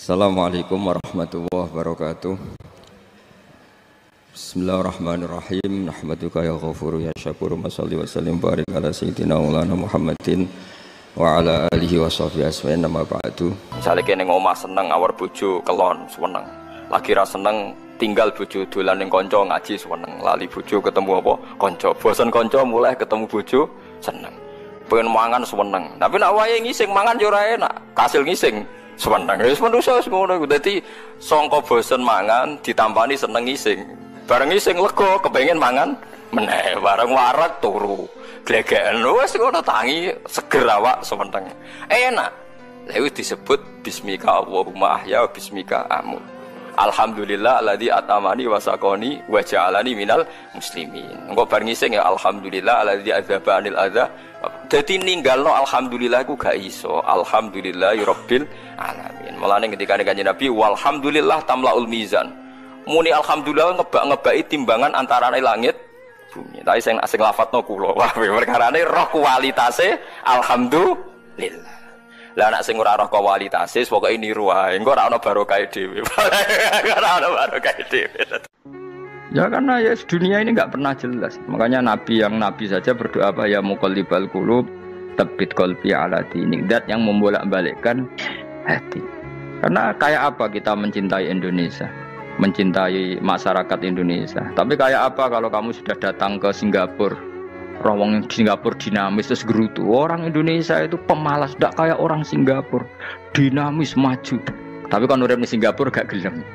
Assalamualaikum warahmatullahi wabarakatuh. Bismillahirrahmanirrahim. Nahmaduka ya ghafuru ya syakuru. Mashalli wa sallim barik ala sayyidina maulana Muhammadin wa ala alihi wa sahbihi asma'in nama ba'du. Misalnya kene ngomah seneng awar bojo kelon seneng. Lagi ra seneng tinggal bojo dolan ning kanca ngaji seneng. Lali bojo ketemu apa? Kanca. Bosen kanca mulai ketemu bojo seneng. Pengen mangan seneng. Tapi nek wayahe ngising mangan yo ora enak. Kasil ngising seneng. Wis manusa wis ngono iku. Dadi sangka bosen mangan ditampani seneng ngising. Bareng ngising lega kepengin mangan meneh. Bareng warak turu. Glegeken wis ngono tangi seger awak semeneng. Enak. Lha wis disebut bismika Allahumma ahya bismika amut. Alhamdulillah alladzi atamani wa saqani wa ja'alani minal muslimin. Engko bar ngising ya alhamdulillah alladzi adzaba anil adza. Dadi ninggalno alhamdulillah iku gak iso. Alhamdulillahirabbil alamin. Mulane ketika Kanjeng Nabi walhamdulillah tamlaul mizan. Muni alhamdulillah ngebak-ngebaki timbangan antarane langit bumi. Tapi sing lafadzno kula. Wah, perkarane roh kualitase alhamdulillah. Lah nek sing ora roh kualitase pokoke niru wae. Engko ora ana barokah dhewe. Ora ana barokah dhewe. Ya karena ya dunia ini enggak pernah jelas. Makanya yang nabi saja berdoa apa ya muqallibal qulub tsabbit qalbi ala dinik. Dat yang membolak-balikkan hati. Karena kayak apa kita mencintai Indonesia? Mencintai masyarakat Indonesia. Tapi kayak apa kalau kamu sudah datang ke Singapura, orang Singapura dinamis terus gerutu. Orang Indonesia itu pemalas, tidak kayak orang Singapura, dinamis maju. Tapi kan urip di Singapura gak gelem.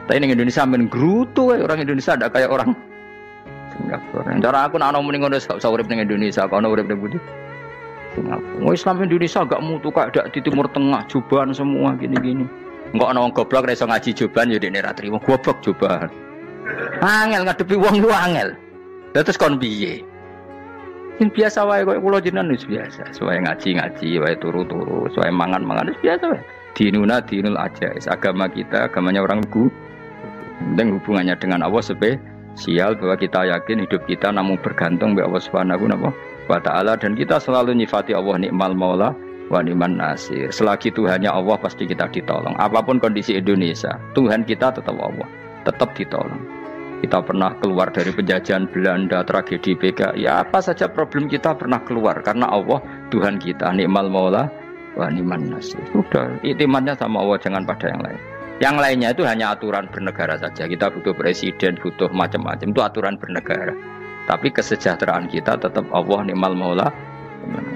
Tapi di Indonesia men gerutu, orang Indonesia tidak kayak orang Singapura. Cara aku nak ngomong ngono sak urip ning Indonesia, kono urip ning Budi Singapura. Islam Indonesia gak mutu kayak di Timur Tengah, jubahan semua gini-gini. Enggak ana wong goblok ra iso ngaji joban ya dekne ra trimo goblok joban. Angel ngadepi wong ku angel. Lah terus kon piye? Sing biasa wae koyo kula jenengan wis biasa. Suwe ngaji-ngaji, wae turu-turu, suwe mangan-mangan wis biasa wae. Dinuna dinul ajais. Agama kita, agamanya orang lugu. Penting hubungannya dengan Allah spesial bahwa kita yakin hidup kita namun bergantung kepada Allah Subhanahu wa taala dan kita selalu nyifati Allah nikmal maula wa ni'man nasir. Selagi Tuhannya Allah pasti kita ditolong. Apapun kondisi Indonesia, Tuhan kita tetap Allah, tetap ditolong. Kita pernah keluar dari penjajahan Belanda, tragedi PKI, ya apa saja problem kita pernah keluar karena Allah Tuhan kita, ni'mal maula wa ni'man nasir. Sudah, iktimatnya sama Allah, jangan pada yang lain. Yang lainnya itu hanya aturan bernegara saja. Kita butuh presiden, butuh macam-macam, itu aturan bernegara. Tapi kesejahteraan kita tetap Allah ni'mal maula.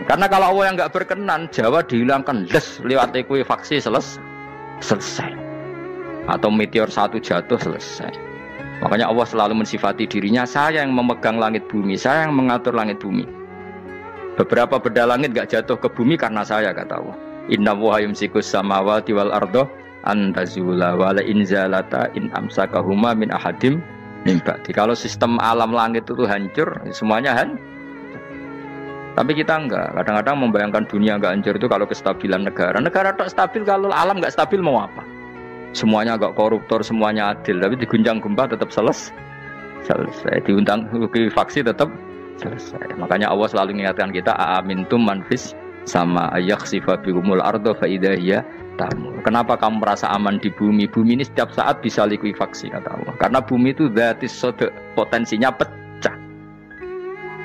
Karena kalau Allah yang enggak berkenan, Jawa dihilangkan les lewat ekuifaksi selesai. Atau meteor satu jatuh selesai. Makanya Allah selalu mensifati dirinya, saya yang memegang langit bumi, saya yang mengatur langit bumi. Beberapa benda langit enggak jatuh ke bumi karena saya, kata Allah. Inna Allaha yumsikus samawati wal ardo an tazula wa la inzalata in amsakahuma min ahadim min ba'di. Kalau sistem alam langit itu hancur, semuanya Tapi kita enggak, kadang-kadang membayangkan dunia enggak hancur itu kalau kestabilan negara. Negara tak stabil, kalau alam enggak stabil mau apa? Semuanya enggak koruptor, semuanya adil, tapi diguncang gempa tetap selesai. Diundang faksi tetap selesai. Makanya Allah selalu mengingatkan kita, aamintum manfis sama yakhsifa bihumul ardo fa idza hiya tamur. Kenapa kamu merasa aman di bumi? Bumi ini setiap saat bisa likuifaksi, kata Allah. Karena bumi itu dzatis sodok, potensinya pecah.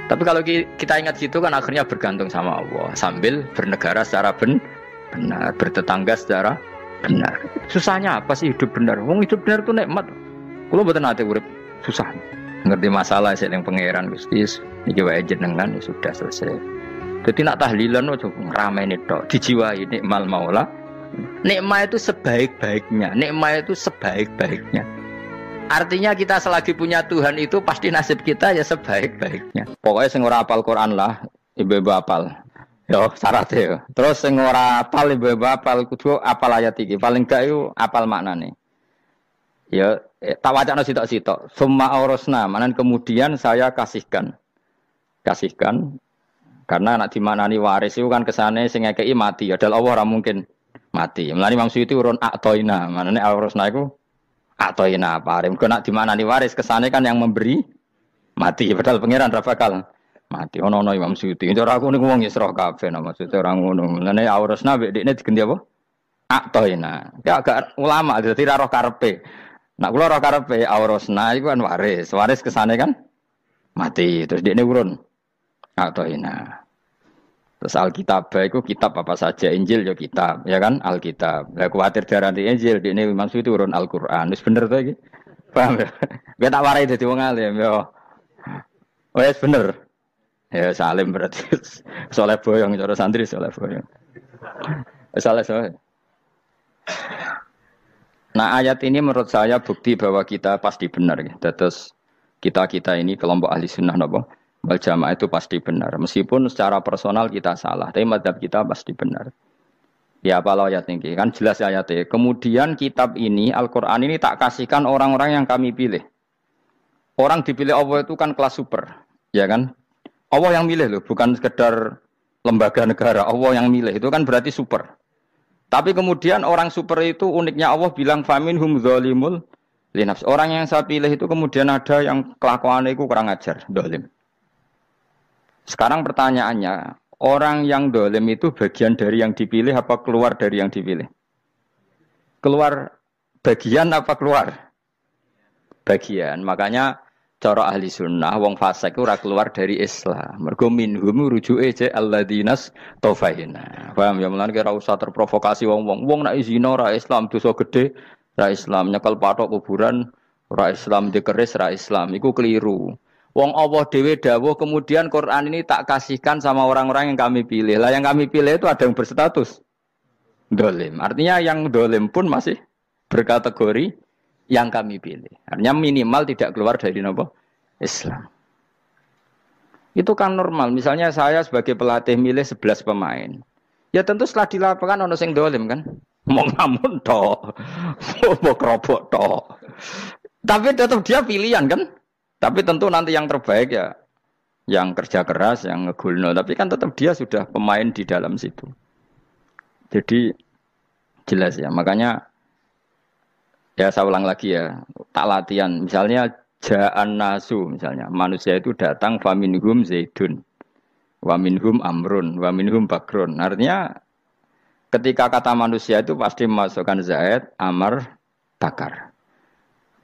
Tapi kalau kita ingat situ kan akhirnya bergantung sama Allah sambil bernegara secara benar, bertetangga secara benar. Susahnya apa sih hidup benar? Wong hidup benar itu nikmat. Kulo mboten nate urip susah. Ngerti masalah sing pangeran Gusti iki wae jenengan ya sudah selesai. Dadi nak tahlilan ojo ngrameni tok, dijiwai nikmal maula. Nikmat itu sebaik-baiknya, nikmat itu sebaik-baiknya. Artinya kita selagi punya Tuhan itu pasti nasib kita ya sebaik-baiknya. Pokoknya sing ora hafal Quran lah, ibu-ibu hafal. Yo syaratnya. Terus sing ora hafal ibu-ibu hafal kudu hafal ayat iki. Paling gak yo hafal maknane. Ya tak wacana sitok-sitok. Summa aurasna, manan kemudian saya kasihkan. Karena nak dimanani waris itu kan kesane sing ngekeki mati. Adalah Allah ora mungkin mati. Mulane Imam Suyuti urun atoina, manane aurasna iku atoina parim. Kok nak dimanani waris kesane kan yang memberi mati. Padahal pangeran ra bakal mati. Ono Imam Suyuti. Cara aku niku wong Isra kabeh maksudnya ora ngono. Mulane aurasna mbek dekne diganti apa? Aktoina. Ya agak ulama dadi ra roh karepe. Nak kula roh karepe aurosna iku kan waris. Waris kesane kan mati. Terus dekne urun. Aktoina. Terus Alkitab itu kitab apa saja, Injil ya kitab, ya kan Alkitab. Lah kuwatir darani Injil, dene maksud itu urun Al-Qur'an. Wis bener to iki. Paham ya? Gue tak warai dadi wong alim ya. Wes bener. Ya salim berarti. Soleh boyong cara santri soleh boyong. Soleh. Nah ayat ini menurut saya bukti bahwa kita pasti benar. Terus kita ini kelompok ahli sunnah nopo wal jamaah itu pasti benar. Meskipun secara personal kita salah, tapi madzhab kita pasti benar. Ya apa ayat ini kan jelas ayatnya. Kemudian kitab ini Al-Quran ini tak kasihkan orang-orang yang kami pilih. Orang dipilih Allah itu kan kelas super, ya kan? Allah yang milih loh, bukan sekedar lembaga negara. Allah yang milih itu kan berarti super. Tapi kemudian orang super itu uniknya Allah bilang faminhum dzalimul linafs. Orang yang saya pilih itu kemudian ada yang kelakuannya itu kurang ajar, dolim. Sekarang pertanyaannya, orang yang dolim itu bagian dari yang dipilih apa keluar dari yang dipilih? Keluar bagian apa keluar? Bagian. Makanya cara ahli sunnah, wong fasik ora keluar dari Islam. Mergo minhum rujuke je alladinas taufaina. Paham ya mulane ora usah terprovokasi wong-wong. Wong nek zina ora Islam, dosa gede ora Islam, nyekel patok kuburan ora Islam, dikeris ora Islam. Iku keliru. Wong Allah dhewe dawuh kemudian Quran ini tak kasihkan sama orang-orang yang kami pilih. Lah yang kami pilih itu ada yang berstatus dolim. Artinya yang dolim pun masih berkategori yang kami pilih. Artinya minimal tidak keluar dari nopo Islam. Itu kan normal. Misalnya saya sebagai pelatih milih 11 pemain. Ya tentu setelah di lapangan ono sing dolim kan. Mau ngamun toh. Mau kerobok toh. Tapi tetap dia pilihan kan. Tapi tentu nanti yang terbaik ya yang kerja keras, yang ngegulno. Tapi kan tetap dia sudah pemain di dalam situ. Jadi jelas ya. Makanya ya saya ulang lagi ya, tak latihan. Misalnya ja'an nasu, misalnya manusia itu datang faminhum zaidun, waminhum amrun, waminhum bakrun. Artinya ketika kata manusia itu pasti memasukkan zaid, amr, bakar.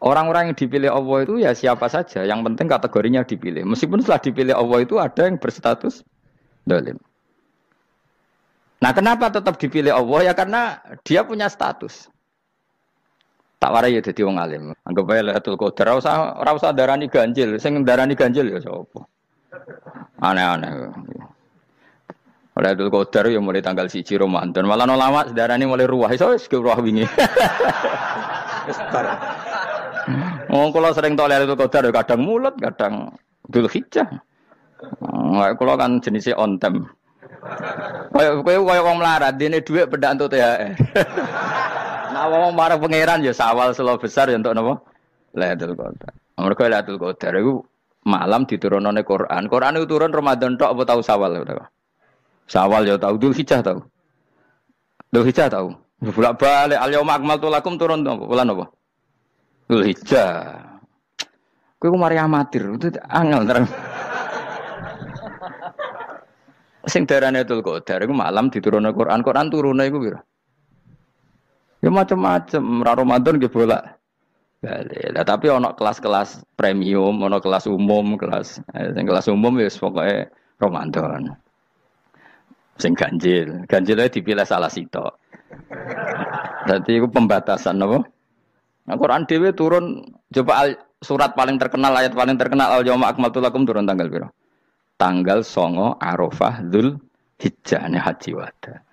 Orang-orang yang dipilih Allah itu ya siapa saja, yang penting kategorinya dipilih. Meskipun setelah dipilih Allah itu ada yang berstatus dolim. Nah kenapa tetap dipilih Allah? Ya karena dia punya status. Tak warai ya dadi wong alim. Anggap ae Lailatul Qadar ora usah darani ganjil. Sing darani ganjil ya sapa? Aneh-aneh. Lailatul Qadar ya mulai tanggal 1 Ramadan. Malah ulama darani mulai ruwah. Iso wis ruwah wingi. Wong kula sering tok Lailatul Qadar ya kadang mulut, kadang Dzulhijjah. Kula kan jenisnya on time. Kaya wong melarat, dene dhuwit pendak entuk THR. Nah, wong marang pangeran ya sawal selo besar ya untuk napa? Lailatul Qadar. Mergo Lailatul Qadar iku malam diturunane Quran. Quran itu turun Ramadan tok apa tau Sawal ya? Sawal ya tau, Dzulhijjah tau. Dzulhijjah tau. Bolak-balik al-yauma akmaltu lakum turun apa? Bulan apa? Dzulhijjah. Kowe ku mari amatir, itu angel terang. Sing darane Lailatul Qadar iku malam diturunane Quran. Quran turune iku pira? Ya macam-macam, Ramadan nggih bolak. Lah tapi ono kelas-kelas premium, ono kelas umum, sing kelas umum wis pokoke Ramadan. Sing ganjil ae dipilih salah sitok. Dadi iku pembatasan napa? Nah, Quran dhewe turun coba surat paling terkenal, ayat paling terkenal al-yauma akmaltu lakum turun tanggal pira? Tanggal 9 Arafah Dzulhijjah haji wada.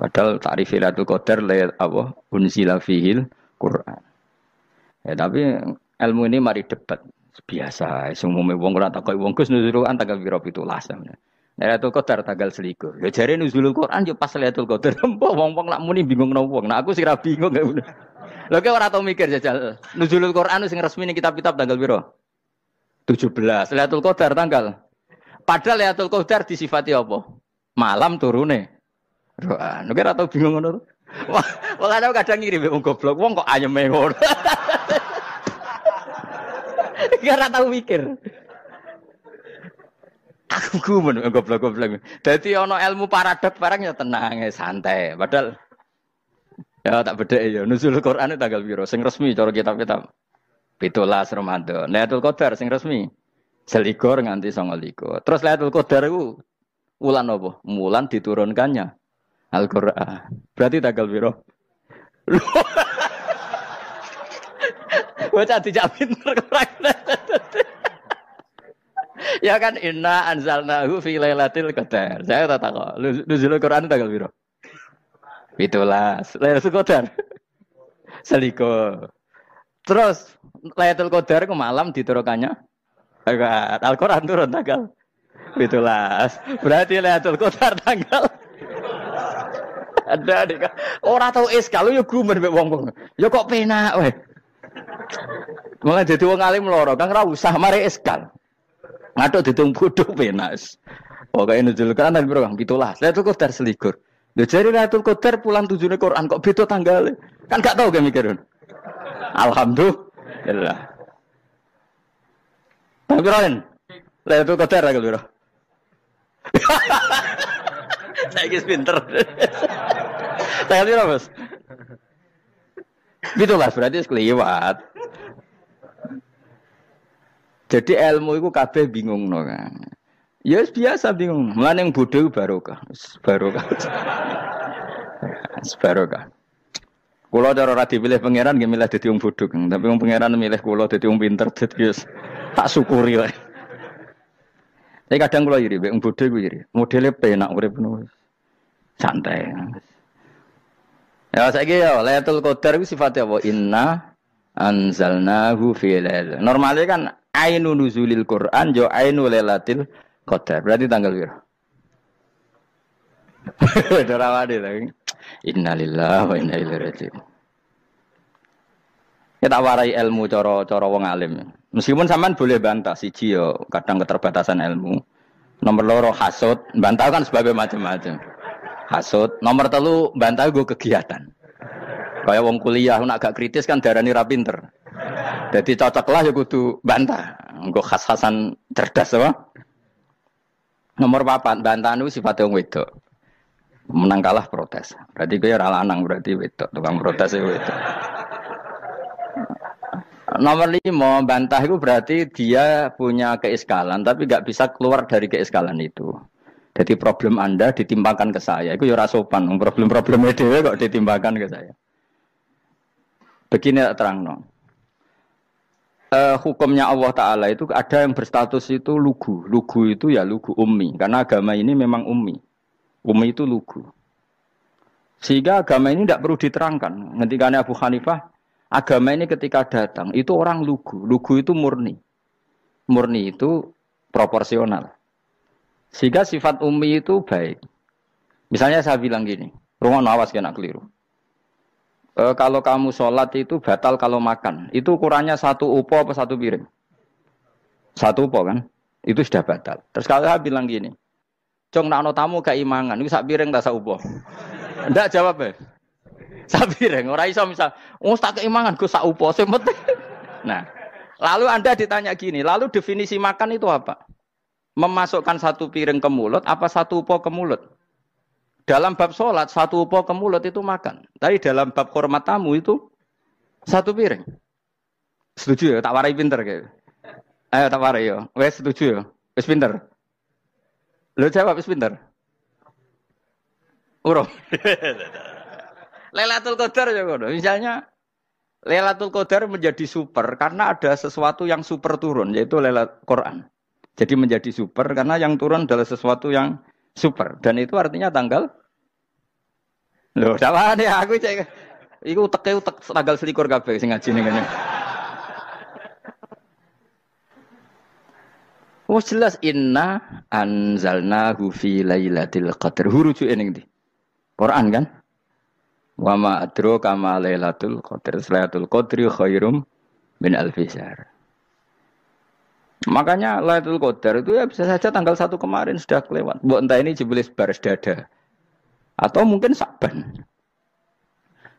Padahal ta'rif Lailatul Qadar layat apa unzila fihil Quran. Ya tapi ilmu ini mari debat biasa. Semua wong ora takoki wong Gus nuzul Quran tanggal piro 17. Lailatul Qadar tanggal 21. Ya jare nuzul Quran yo pas Lailatul Qadar. Mbok wong-wong nak muni bingung nang wong. Nah aku sing ra bingung. Lha kok ora tau mikir jajal. Nuzul Quran sing resmi ning kitab-kitab tanggal piro? 17. Lailatul Qadar tanggal. Padahal Lailatul Qadar disifati apa? Malam turune. Roan, nek ora tau bingung ngono. Wong ana kadang ngirim wong goblok, wong kok ayeme ngono. Ora tau mikir. Aku gumun goblok-goblok. Dadi ana ilmu paradok barang ya tenang, santai. Padahal Ya tak beda ya. Nuzul Quran itu tanggal piro? Sing resmi cara kitab-kitab. 17 Ramadan. Lailatul Qadar sing resmi. Selikur nganti 29. Terus Lailatul Qadar itu wulan apa? Wulan diturunkannya Al-Qur'an. Berarti tanggal piro? Bocah dijak pinter kurang. Ya kan inna anzalnahu fi lailatul qadar. Saya tak tahu. Nuzul Quran tanggal piro? 17. Lailatul Qadar. Selikur. Terus Lailatul Qadar ke malam diturunkannya Al-Qur'an turun tanggal 17. Berarti Lailatul Qadar tanggal ada dik. Ora tau kalau yo gumen mek wong-wong. Ya kok penak wae. Mulai dadi wong alim loro, Kang ora usah mari eskal. Ngatuk ditung bodho penak. Pokoke nuzul Quran nang piro Kang? 17. Lailatul Qadar selikur. Lho jare Lailatul Qadar pulang tujune Quran kok beda tanggal. Kan gak tau ge mikir. Alhamdulillah. Tapi Ron, Lailatul Qadar tanggal piro? Saya kis pinter. Tanggal piro, Bos? Itulah berarti sekeliwat. Jadi ilmu itu kabeh bingung no kan. Ya biasa bingung. Mulane yang bodoh barokah. Barokah. Barokah. Kula cara ora dipilih pangeran nggih milih dadi wong bodoh, tapi wong pangeran milih kula dadi wong pinter dadi tak syukuri wae. Tapi kadang kula iri, wong bodoh ku iri. Modele penak urip ngono. Santai. Ya saiki ya Lailatul Qadar iku sifate apa? Inna anzalnahu fi lailatul. Normale kan ainu nuzulil Quran yo ainu lailatul qadar. Berarti tanggal piro? Dorawade lagi. Innalillahi wa inna ilaihi raji'un. Kita warai ilmu cara wong alim. Meskipun sampean boleh bantah siji yo kadang keterbatasan ilmu. Nomor loro hasud, bantah kan sebab macam-macam. Hasud, nomor 3 bantah go kegiatan. Kayak wong kuliah nak gak kritis kan darani ra pinter. Jadi cocoklah ya kudu bantah. Nggo khas-khasan cerdas apa? Nomor 4 bantahan itu sifatnya wong wedok. Menang kalah protes. Berarti kowe ora lanang berarti wedok, tukang protes itu wedok. Nomor 5 bantah itu berarti dia punya keiskalan tapi gak bisa keluar dari keiskalan itu. Jadi problem Anda ditimbangkan ke saya. Itu ya ora sopan. Problem-problemnya dhewe kok ditimbangkan ke saya. Begini terangno. Hukumnya Allah Ta'ala itu ada yang berstatus itu lugu. Lugu itu ya lugu ummi. Karena agama ini memang ummi. Ummi itu lugu. Sehingga agama ini tidak perlu diterangkan. Ketika Abu Hanifah, agama ini ketika datang, itu orang lugu. Lugu itu murni. Murni itu proporsional. Sehingga sifat ummi itu baik. Misalnya saya bilang gini, rungono awas kena keliru. Kalau kamu sholat itu batal kalau makan. Itu ukurannya 1 upo apa 1 piring? 1 upo kan? Itu sudah batal. Terus kalau saya bilang gini, Cong nak tamu keimangan, itu 1 piring tak 1 upo. Ndak jawab ya. 1 piring. Orang iso misal, tak keimangan gue 1 upo. Nah, lalu Anda ditanya gini, lalu definisi makan itu apa? Memasukkan 1 piring ke mulut, apa 1 upo ke mulut? Dalam bab sholat, 1 upo ke mulut itu makan. Tapi dalam bab hormat tamu itu 1 piring. Setuju ya? Tak warai pinter kayak. Ayo tak warai ya. Wes setuju ya? Wes pinter. Lo jawab wes pinter. Urung. Lailatul Qadar ya kono. Misalnya Lailatul Qadar menjadi super karena ada sesuatu yang super turun yaitu Lailatul Quran. Jadi menjadi super karena yang turun adalah sesuatu yang super dan itu artinya tanggal. Loh, sama nih aku cek. Iku utek tanggal 21 kabeh sing ngaji ning kene. Wes jelas inna anzalnahu fi lailatul qadar. Huruju ning ndi? Quran kan? Wa ma adraka ma lailatul qadar. Lailatul qadri khairum min alfi syahr. Makanya Lailatul Qadar itu ya bisa saja tanggal 1 kemarin sudah kelewat. Mbok entah ini jebelis baris dada. Atau mungkin Sa'ban.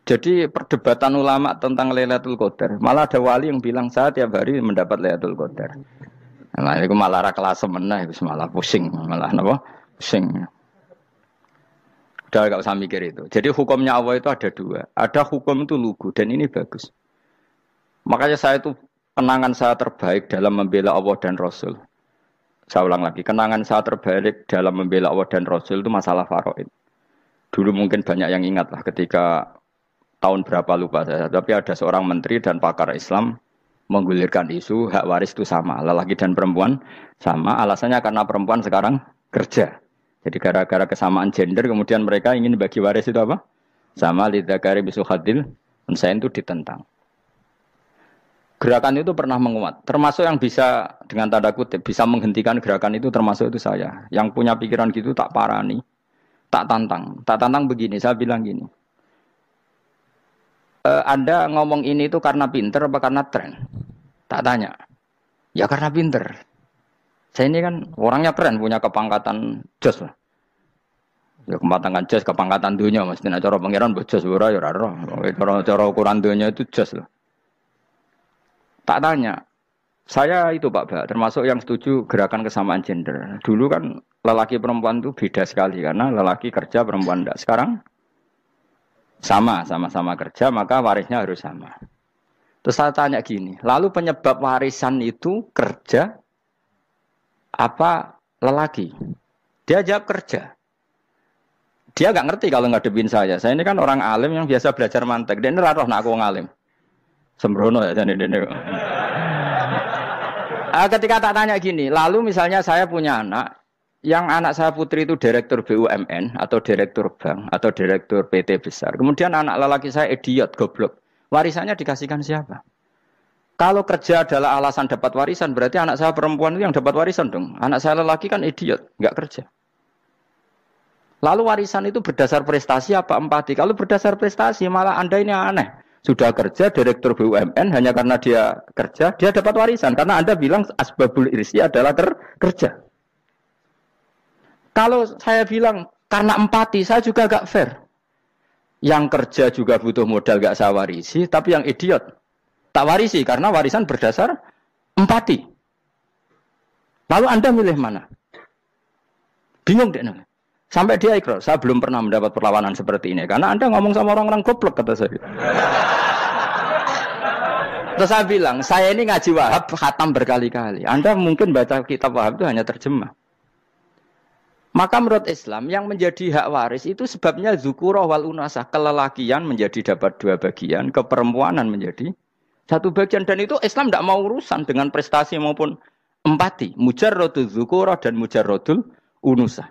Jadi perdebatan ulama tentang Lailatul Qadar. Malah ada wali yang bilang saya tiap hari mendapat Lailatul Qadar. Nah, itu malah ra kelas meneh, itu malah pusing, malah napa? Pusing. Udah gak usah mikir itu. Jadi hukumnya Allah itu ada dua. Ada hukum itu lugu dan ini bagus. Makanya saya itu kenangan saya terbaik dalam membela Allah dan Rasul. Saya ulang lagi, kenangan saya terbaik dalam membela Allah dan Rasul itu masalah faraid. Dulu mungkin banyak yang ingat lah ketika tahun berapa lupa saya. Tapi ada seorang menteri dan pakar Islam menggulirkan isu hak waris itu sama. Lelaki dan perempuan sama. Alasannya karena perempuan sekarang kerja. Jadi gara-gara kesamaan gender kemudian mereka ingin bagi waris itu apa? Sama lidzakari bisul hadil unsain itu ditentang. Gerakan itu pernah menguat. Termasuk yang bisa dengan tanda kutip bisa menghentikan gerakan itu termasuk itu saya. Yang punya pikiran gitu tak parani, tak tantang. Tak tantang begini, saya bilang gini. Anda ngomong ini itu karena pinter apa karena tren? Tak tanya. Ya karena pinter. Saya ini kan orangnya keren, punya kepangkatan jos lah. Ya kepangkatan jos, kepangkatan dunia. Mesti cara pangeran bojos ora ya ora. Cara ukuran dunia itu jos lah. Tak tanya. Saya itu Pak Ba, termasuk yang setuju gerakan kesamaan gender. Dulu kan lelaki perempuan itu beda sekali karena lelaki kerja perempuan enggak. Sekarang sama-sama kerja maka warisnya harus sama. Terus saya tanya gini, lalu penyebab warisan itu kerja apa lelaki? Dia jawab kerja. Dia nggak ngerti kalau ngadepin saya. Saya ini kan orang alim yang biasa belajar mantek. Dia ini raro nak aku ngalim. Sembrono ya jadi ini. Ketika tak tanya gini, lalu misalnya saya punya anak, yang anak saya putri itu direktur BUMN atau direktur bank atau direktur PT besar. Kemudian anak lelaki saya idiot, goblok. Warisannya dikasihkan siapa? Kalau kerja adalah alasan dapat warisan, berarti anak saya perempuan itu yang dapat warisan dong. Anak saya lelaki kan idiot, nggak kerja. Lalu warisan itu berdasar prestasi apa empati? Kalau berdasar prestasi malah Anda ini aneh. Sudah kerja direktur BUMN hanya karena dia kerja, dia dapat warisan. Karena Anda bilang asbabul irsi adalah kerja. Kalau saya bilang karena empati, saya juga gak fair. Yang kerja juga butuh modal gak saya warisi, tapi yang idiot tak warisi karena warisan berdasar empati. Lalu Anda milih mana? Bingung deh. Sampai dia ikrar, saya belum pernah mendapat perlawanan seperti ini. Karena Anda ngomong sama orang-orang goblok, kata saya. Terus saya bilang, saya ini ngaji Wahab, khatam berkali-kali. Anda mungkin baca kitab Wahab itu hanya terjemah. Maka menurut Islam, yang menjadi hak waris itu sebabnya zukurah wal unasah. Kelelakian menjadi dapat dua bagian, keperempuanan menjadi satu bagian. Dan itu Islam tidak mau urusan dengan prestasi maupun empati. Mujarrodul zukurah dan mujarrodul unusah.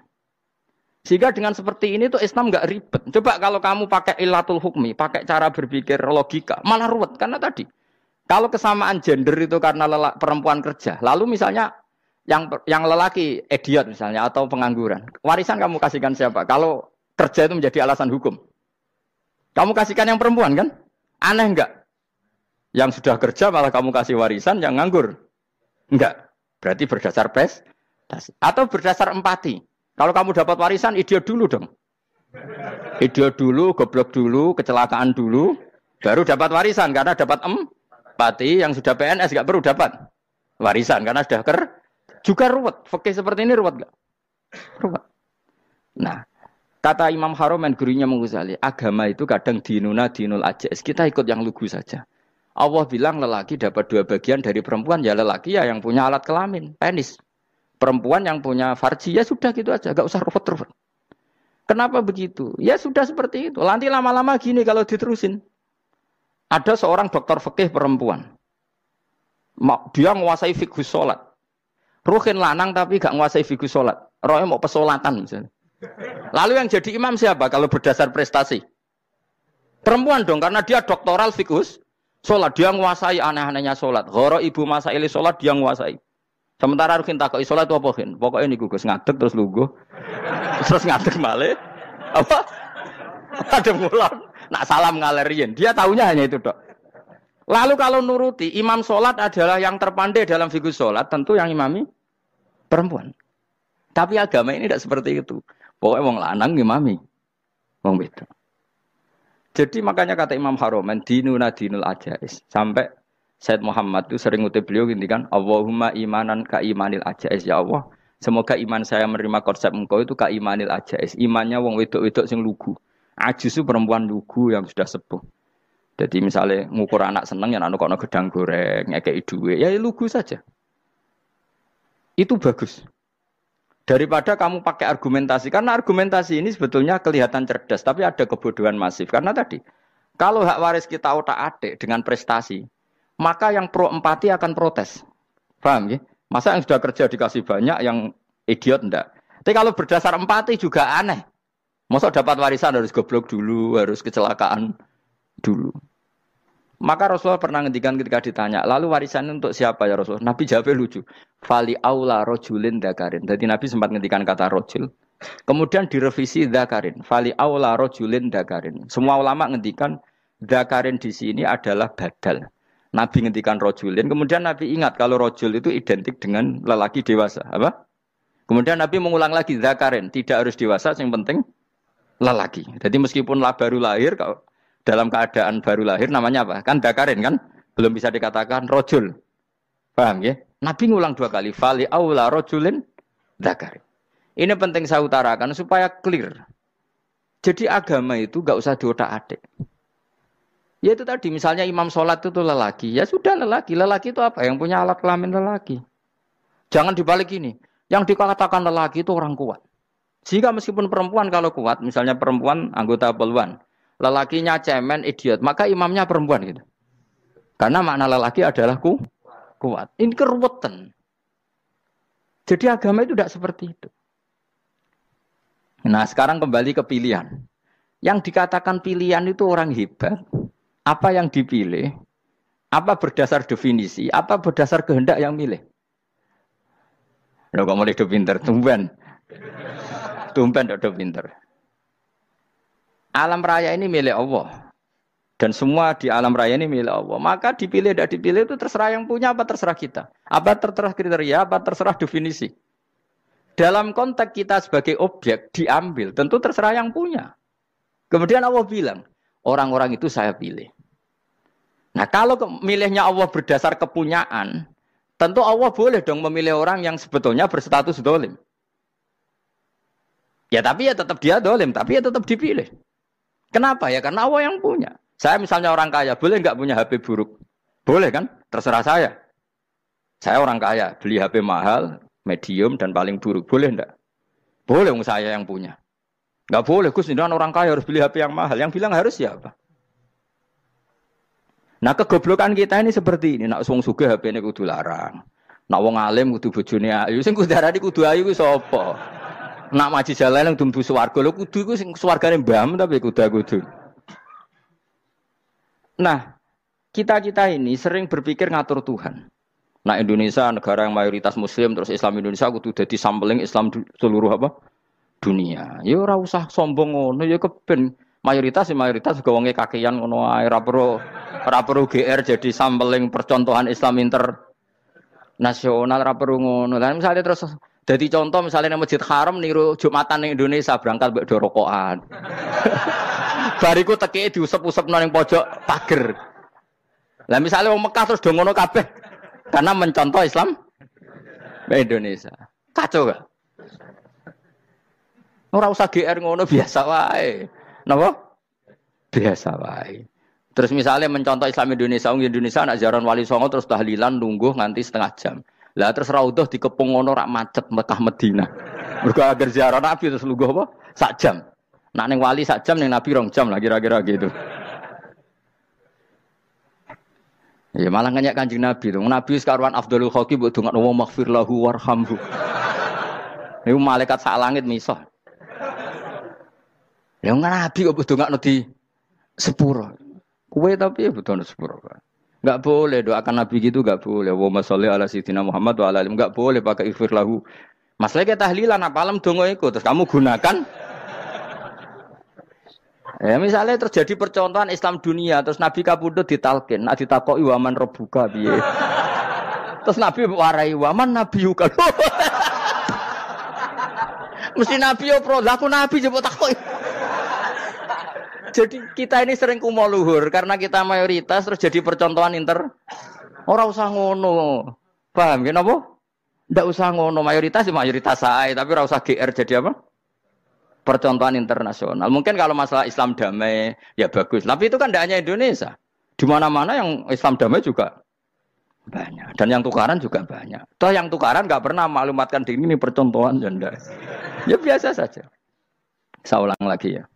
Sehingga dengan seperti ini tuh Islam nggak ribet. Coba kalau kamu pakai ilatul hukmi, pakai cara berpikir logika, malah ruwet. Karena tadi, kalau kesamaan gender itu karena perempuan kerja, lalu misalnya yang lelaki idiot misalnya atau pengangguran, warisan kamu kasihkan siapa? Kalau kerja itu menjadi alasan hukum, kamu kasihkan yang perempuan kan? Aneh enggak? Yang sudah kerja malah kamu kasih warisan yang nganggur? Enggak. Berarti berdasar prestasi atau berdasar empati. Kalau kamu dapat warisan, idiot dulu dong. Idiot dulu, goblok dulu, kecelakaan dulu, baru dapat warisan. Karena dapat empati, yang sudah PNS nggak perlu dapat warisan. Karena sudah juga ruwet. Fikih seperti ini ruwet nggak? Ruwet. Nah, kata Imam Haromen, gurunya Ghazali, agama itu kadang dinuna dinul ajais. Kita ikut yang lugu saja. Allah bilang lelaki dapat dua bagian dari perempuan, ya lelaki ya yang punya alat kelamin, penis. Perempuan yang punya farji, ya sudah gitu aja, gak usah ruwet-ruwet. Kenapa begitu? Ya sudah seperti itu. Nanti lama-lama gini kalau diterusin. Ada seorang dokter fikih perempuan. Dia menguasai fikih sholat. Ruhin lanang tapi gak menguasai fikih sholat. Rohnya mau pesolatan misalnya. Lalu yang jadi imam siapa kalau berdasar prestasi? Perempuan dong, karena dia doktoral fikih sholat. Dia menguasai aneh-anehnya sholat. Goro ibu masaili sholat dia menguasai. Sementara Ruhin takoki sholat itu apa Ruhin? Pokoknya ini Gus ngadeg terus lugu. Terus ngadeg malih. Apa? Ada mulan. Nak salam ngalerin. Dia tahunya hanya itu dok. Lalu kalau nuruti imam sholat adalah yang terpandai dalam fikih sholat, tentu yang imami perempuan. Tapi agama ini tidak seperti itu. Pokoknya wong lanang imami. Wong beda. Jadi makanya kata Imam Haromen dinuna dinul ajais. Sampai Said Muhammad itu sering ngutip beliau gini kan, Allahumma imanan ka imanil ajais, ya Allah, Semoga iman saya menerima konsep engkau itu kaimanil ajais. Imannya wong wedok-wedok sing lugu. Ajus itu perempuan lugu yang sudah sepuh. Jadi misalnya ngukur anak seneng ya anak kono gedang goreng, ngekei duwe, ya lugu saja. Itu bagus. Daripada kamu pakai argumentasi, karena argumentasi ini sebetulnya kelihatan cerdas, tapi ada kebodohan masif. Karena tadi, kalau hak waris kita otak-atik dengan prestasi, maka yang pro empati akan protes. Paham ya? Masa yang sudah kerja dikasih banyak, yang idiot enggak? Tapi kalau berdasar empati juga aneh. Masa dapat warisan harus goblok dulu, harus kecelakaan dulu. Maka Rasulullah pernah ngendikan ketika ditanya, lalu warisan untuk siapa ya Rasulullah? Nabi jawabnya lucu. Fali aula rojulin dakarin. Jadi Nabi sempat ngendikan kata rojul. Kemudian direvisi dakarin. Fali aula rojulin dakarin. Semua ulama ngendikan dakarin di sini adalah badal. Nabi ngendikan rojulin, kemudian Nabi ingat kalau rojul itu identik dengan lelaki dewasa. Apa? Kemudian Nabi mengulang lagi, zakarin, tidak harus dewasa, yang penting lelaki. Jadi meskipun baru lahir, kalau dalam keadaan baru lahir namanya apa? Kan zakarin kan? Belum bisa dikatakan rojul. Paham ya? Nabi ngulang 2 kali, fali aula rojulin zakarin. Ini penting saya utarakan supaya clear. Jadi agama itu gak usah diotak-atik. Ya itu tadi, misalnya imam sholat itu lelaki. Ya sudah lelaki. Lelaki itu apa? Yang punya alat kelamin lelaki. Jangan dibalik ini. Yang dikatakan lelaki itu orang kuat. Sehingga meskipun perempuan kalau kuat, misalnya perempuan anggota poluan, lelakinya cemen, idiot, maka imamnya perempuan gitu. Karena makna lelaki adalah kuat. Ini keruwetan. Jadi agama itu tidak seperti itu. Nah sekarang kembali ke pilihan. Yang dikatakan pilihan itu orang hebat. Apa yang dipilih, apa berdasar definisi, apa berdasar kehendak yang milih. Loh kok mulai pinter, tumben udah pinter. Alam raya ini milik Allah. Dan semua di alam raya ini milik Allah. Maka dipilih tidak dipilih itu terserah yang punya apa terserah kita. Apa terserah kriteria, apa terserah definisi. Dalam konteks kita sebagai objek diambil, tentu terserah yang punya. Kemudian Allah bilang, orang-orang itu saya pilih. Nah kalau milihnya Allah berdasar kepunyaan, tentu Allah boleh dong memilih orang yang sebetulnya berstatus dolim. Ya tapi ya tetap dia dolim, tapi ya tetap dipilih. Kenapa ya? Karena Allah yang punya. Saya misalnya orang kaya, boleh nggak punya HP buruk? Boleh kan? Terserah saya. Saya orang kaya, beli HP mahal, medium dan paling buruk. Boleh enggak? Boleh saya yang punya. Enggak boleh, Gus, ini orang kaya harus beli HP yang mahal. Yang bilang harus siapa? Nah, kegoblokan kita ini seperti ini. Nak wong sugih HP-ne kudu larang. Nak wong alim kudu bojone ayu. Sing kudu darani kudu ayu ku sapa? Nak maji jalan nang dumbu swarga lho kudu iku sing swargane mbam tapi kudu. Nah, kita ini sering berpikir ngatur Tuhan. Nah, Indonesia negara yang mayoritas muslim terus Islam Indonesia kudu dadi sampling Islam seluruh apa? Dunia. Ya ora usah sombong ngono ya keben mayoritas juga wonge kakean ngono ae ora perlu GR jadi sampling percontohan Islam internasional ora perlu ngono. Lah misalnya terus dadi contoh misalnya nang Masjid Haram niru Jumatan ning Indonesia berangkat mbek do rokokan. Bariku tekeke diusep-usepno ning pojok pager. Lah misalnya wong Mekah terus do ngono kabeh karena mencontoh Islam Indonesia. Kacau gak? Ora usah GR ngono biasa wae. Napa? Biasa wae. Terus misalnya mencontoh Islam Indonesia, Indonesia nak ziarah Wali Songo terus tahlilan nunggu nganti setengah jam. Lah terus raudhah dikepung ngono rak macet Mekah Madinah. Mergo agar ziarah Nabi terus lungguh apa? Sak jam. Nak ning wali sak jam ning Nabi 2 jam lah kira-kira gitu. Ya malah nganyak Kanjeng Nabi to. Nabi sekaruan Afdhalul Khalqi mbok dongakno wa maghfir lahu warhamhu. Niku malaikat sak langit misah. Ya Nabi kok dongakno di sepuro. Kowe tapi ya butuh sepuro. Enggak boleh doakan Nabi gitu enggak boleh. Wa sholli ala sayyidina Muhammad wa ala alihi enggak boleh pakai ighfir lahu. Masalah kita tahlilan apalem donga iku terus kamu gunakan. Ya misalnya terjadi percontohan Islam dunia terus Nabi kapundhut ditalkin, nek ditakoki waman rabbuka piye. Terus Nabi warai waman nabiyuka. Mesti Nabi yo pro, lah aku Nabi jebuk takoki. Jadi kita ini sering kumo luhur karena kita mayoritas terus jadi percontohan Ora usah ngono. Paham ya napa? Ndak usah ngono, mayoritas sae, tapi ora usah GR jadi apa? Percontohan internasional. Mungkin kalau masalah Islam damai ya bagus, tapi itu kan tidak hanya Indonesia. Di mana-mana yang Islam damai juga banyak, dan yang tukaran juga banyak. Toh yang tukaran nggak pernah maklumatkan diri ini percontohan janda. Ya biasa saja. Saya ulang lagi ya.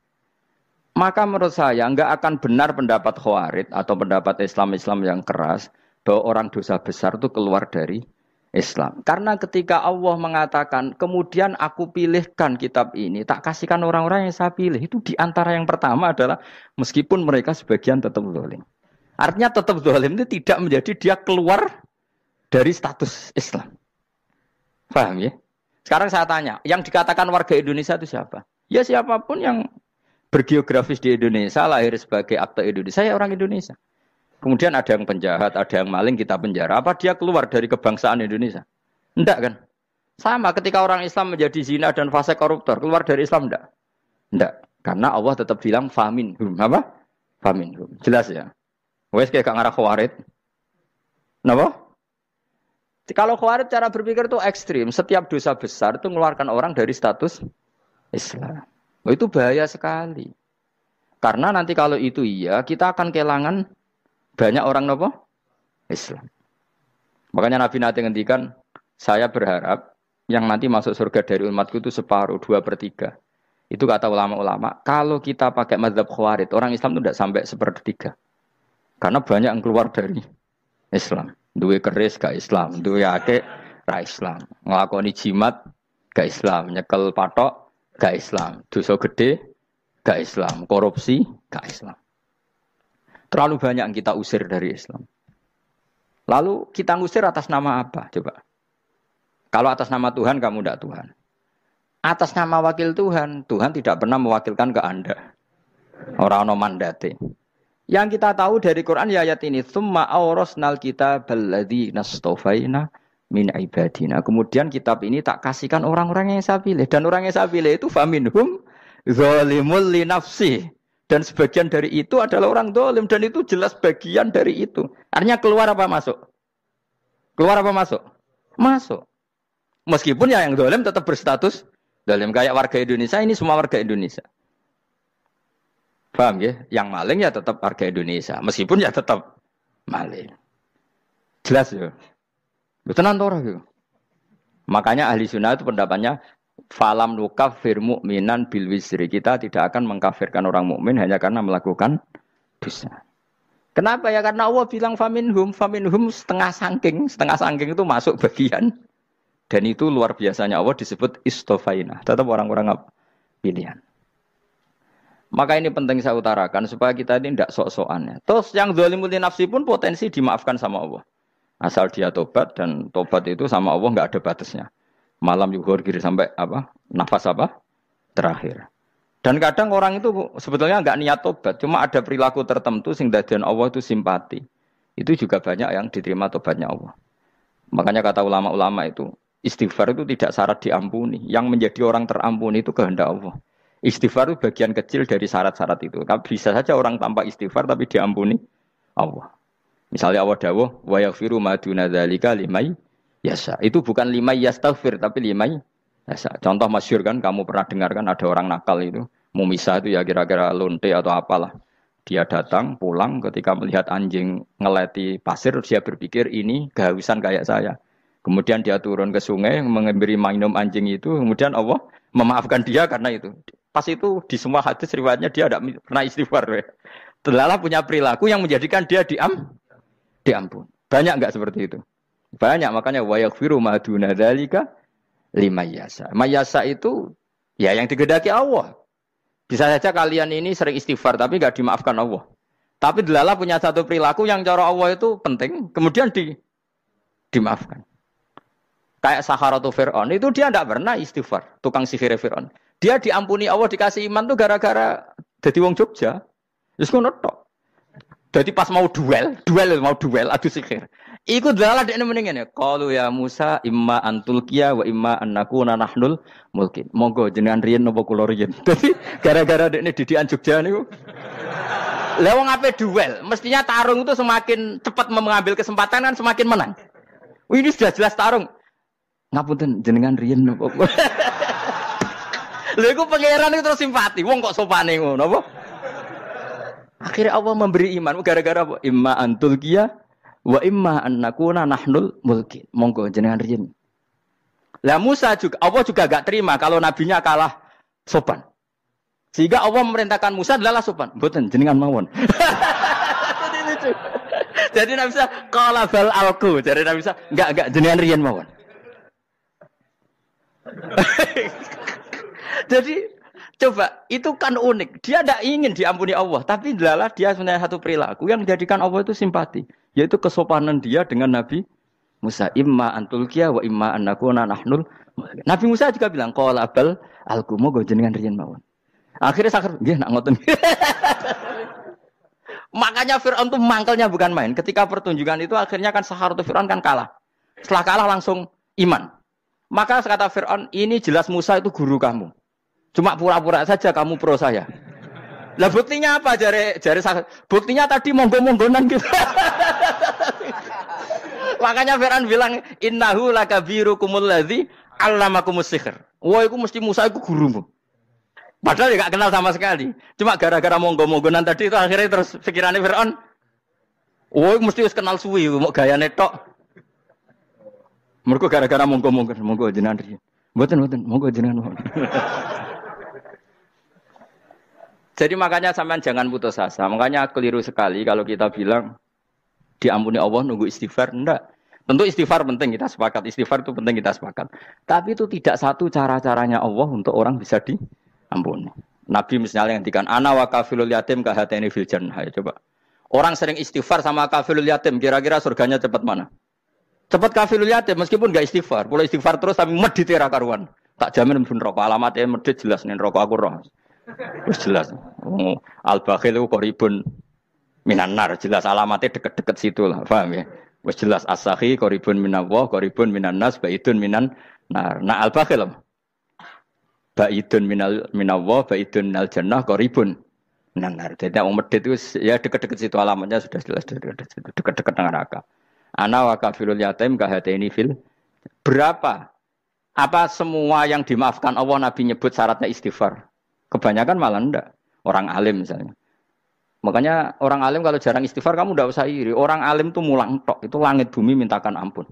Maka menurut saya nggak akan benar pendapat Khawarij atau pendapat Islam yang keras bahwa orang dosa besar itu keluar dari Islam. Karena ketika Allah mengatakan, kemudian aku pilihkan kitab ini, tak kasihkan orang-orang yang saya pilih. Itu diantara yang pertama adalah meskipun mereka sebagian tetap zalim. Artinya tetap zalim itu tidak menjadi dia keluar dari status Islam. Paham ya? Sekarang saya tanya, yang dikatakan warga Indonesia itu siapa? Ya siapapun yang bergeografis di Indonesia, lahir sebagai akte Indonesia, ya orang Indonesia. Kemudian ada yang penjahat, ada yang maling, kita penjara. Apa dia keluar dari kebangsaan Indonesia? Enggak kan? Sama ketika orang Islam menjadi zina dan fasik koruptor, keluar dari Islam enggak? Enggak. Karena Allah tetap bilang faminhum. Apa? Faminhum. Jelas ya? Wes kayak gak ngarah Khawarij. Kenapa? Kalau Khawarij cara berpikir itu ekstrim. Setiap dosa besar itu mengeluarkan orang dari status Islam. Oh, itu bahaya sekali. Karena nanti kalau itu iya, kita akan kehilangan banyak orang apa? Islam. Makanya Nabi nanti ngendikan, saya berharap yang nanti masuk surga dari umatku itu separuh, 2/3. Itu kata ulama-ulama. Kalau kita pakai mazhab Khawarij, orang Islam itu tidak sampai 1/3. Karena banyak yang keluar dari Islam. Duwe keris gak Islam, duwe akeh ra Islam. Nglakoni jimat gak Islam, nyekel patok gak Islam, dosa gede gak Islam, korupsi gak Islam. Terlalu banyak yang kita usir dari Islam. Lalu kita ngusir atas nama apa? Coba. Kalau atas nama Tuhan, kamu tidak Tuhan. Atas nama wakil Tuhan, Tuhan tidak pernah mewakilkan ke Anda. Orang-orang mandate. Yang kita tahu dari Quran ya ayat ini, tsumma awrasnal kitabal ladzina astafaina min ibadina. Kemudian kitab ini tak kasihkan orang-orang yang saya pilih. Dan orang yang saya pilih itu faminhum zalimul li nafsi. Dan sebagian dari itu adalah orang zalim. Dan itu jelas bagian dari itu. Artinya keluar apa masuk? Keluar apa masuk? Masuk. Meskipun ya yang zalim tetap berstatus zalim. Kayak warga Indonesia, ini semua warga Indonesia. Paham ya? Yang maling ya tetap warga Indonesia. Meskipun ya tetap maling. Jelas ya? Betulan Torah gitu. Makanya ahli sunnah itu pendapatnya falam nukafir mu'minan bil wisri. Kita tidak akan mengkafirkan orang mukmin hanya karena melakukan dosa. Kenapa ya? Karena Allah bilang faminhum setengah sangking itu masuk bagian. Dan itu luar biasanya Allah disebut istofaina. Tetap orang-orang pilihan. Maka ini penting saya utarakan supaya kita ini tidak sok-sokan. Terus yang zalimul nafsi pun potensi dimaafkan sama Allah. Asal dia tobat, dan tobat itu sama Allah nggak ada batasnya. Malam yuhur kiri sampai apa? Nafas apa? Terakhir. Dan kadang orang itu sebetulnya nggak niat tobat, cuma ada perilaku tertentu sehingga dadian Allah itu simpati. Itu juga banyak yang diterima tobatnya Allah. Makanya kata ulama-ulama itu, istighfar itu tidak syarat diampuni. Yang menjadi orang terampuni itu kehendak Allah. Istighfar itu bagian kecil dari syarat-syarat itu. Bisa saja orang tanpa istighfar tapi diampuni Allah. Misalnya Allah dawuh wa yaghfiru ma duna dzalika limay yasha. Itu bukan limay yastaghfir tapi limay yasha. Contoh masyhur kan, kamu pernah dengar kan ada orang nakal itu, mau misah itu ya kira-kira lonte atau apalah. Dia datang pulang ketika melihat anjing ngeleti pasir, dia berpikir ini kehausan kayak saya. Kemudian dia turun ke sungai memberi minum anjing itu, kemudian Allah memaafkan dia karena itu. Pas itu di semua hadis riwayatnya dia tidak pernah istighfar. Terlalu punya perilaku yang menjadikan dia diampun. Banyak enggak seperti itu? Banyak, makanya wa yaghfiru ma duna dzalika liman yasha. Mayasa itu ya yang digedaki Allah. Bisa saja kalian ini sering istighfar tapi enggak dimaafkan Allah. Tapi delala punya satu perilaku yang cara Allah itu penting, kemudian dimaafkan. Kayak Saharatu Fir'aun itu dia tidak pernah istighfar, tukang sihir Fir'aun. Dia diampuni Allah, dikasih iman tuh gara-gara jadi wong Jogja. Wis ngono tok. Jadi pas mau duel adu sihir. Iku dalah dekne mending ngene. Qalu ya Musa imma antulqiya wa imma annakuna nahnul mulkin. Monggo jenengan riyen napa kula riyen. Dadi gara-gara dekne didikan Jogja niku. Lah wong ape duel, mestinya tarung itu semakin cepat mengambil kesempatan kan semakin menang. Ini sudah jelas tarung. Ngapunten jenengan riyen napa? Lha iku pangeran itu terus simpati. Wong kok sopane ngono apa? Akhirnya Allah memberi iman gara-gara apa? Imma antul kia wa imma an nakuna nahnul mulkin. Monggo jenengan riyen. Lah Musa juga Allah juga gak terima kalau nabinya kalah sopan. Sehingga Allah memerintahkan Musa adalah sopan. Mboten jenengan mawon. Jadi Nabi Musa qala bal alqu. Jadi Nabi Musa enggak jenengan riyen mawon. Jadi coba itu kan unik. Dia tidak ingin diampuni Allah, tapi adalah dia sebenarnya satu perilaku yang menjadikan Allah itu simpati, yaitu kesopanan dia dengan Nabi Musa. Imma antulkiya wa imma annakuna nahnul. Nabi Musa juga bilang qala bal alqu moga jenengan riyen mawon. Akhirnya sakar nggih nak ngoten. Makanya Firaun itu mangkelnya bukan main. Ketika pertunjukan itu akhirnya kan Saharatu Firaun kan kalah. Setelah kalah langsung iman. Maka kata Firaun, ini jelas Musa itu guru kamu. Cuma pura-pura saja kamu pro saya. Lah buktinya apa jare buktinya tadi monggo-monggonan gitu. Makanya Firaun bilang innahu lakabirukumul ladzi 'allamakumus sihr. Wah iku mesti Musa iku gurumu. Padahal ya gak kenal sama sekali. Cuma gara-gara monggo-monggonan tadi itu akhirnya terus pikirannya Firaun. Oh mesti wis kenal suwi mau gayane tok. Mergo gara-gara monggo jenengan riyen. Mboten monggo jenengan. Jadi makanya sampean jangan putus asa. Makanya keliru sekali kalau kita bilang diampuni Allah nunggu istighfar. Enggak. Tentu istighfar penting, kita sepakat. Istighfar itu penting, kita sepakat. Tapi itu tidak satu cara-caranya Allah untuk orang bisa diampuni. Nabi misalnya ngendikan ana wa kafilul yatim ka hatani fil jannah. Coba. Orang sering istighfar sama kafilul yatim, kira-kira surganya cepat mana? Cepat kafilul yatim meskipun enggak istighfar. Boleh istighfar terus tapi medit ra karuan. Tak jamin pun rokok alamatnya medit jelas nih rokok aku roh. Wis jelas. Oh, al-bakhil itu qaribun minan nar, jelas alamatnya deket-deket situ lah, paham ya? Wis jelas as-sakhi qaribun minallah, qaribun minan nas, baidun minan nar. Nah al-bakhil baidun minallah, baidun minal jannah, qaribun minan nar. Jadi wong medit itu ya deket-deket situ alamatnya sudah jelas deket-deket dengan neraka. Ana wa kafilul yatim ka hataini fil. Berapa? Apa semua yang dimaafkan Allah Nabi nyebut syaratnya istighfar? Kebanyakan malah enggak. Orang alim misalnya. Makanya orang alim kalau jarang istighfar kamu enggak usah iri. Orang alim tuh mulang tok. Itu langit bumi mintakan ampun.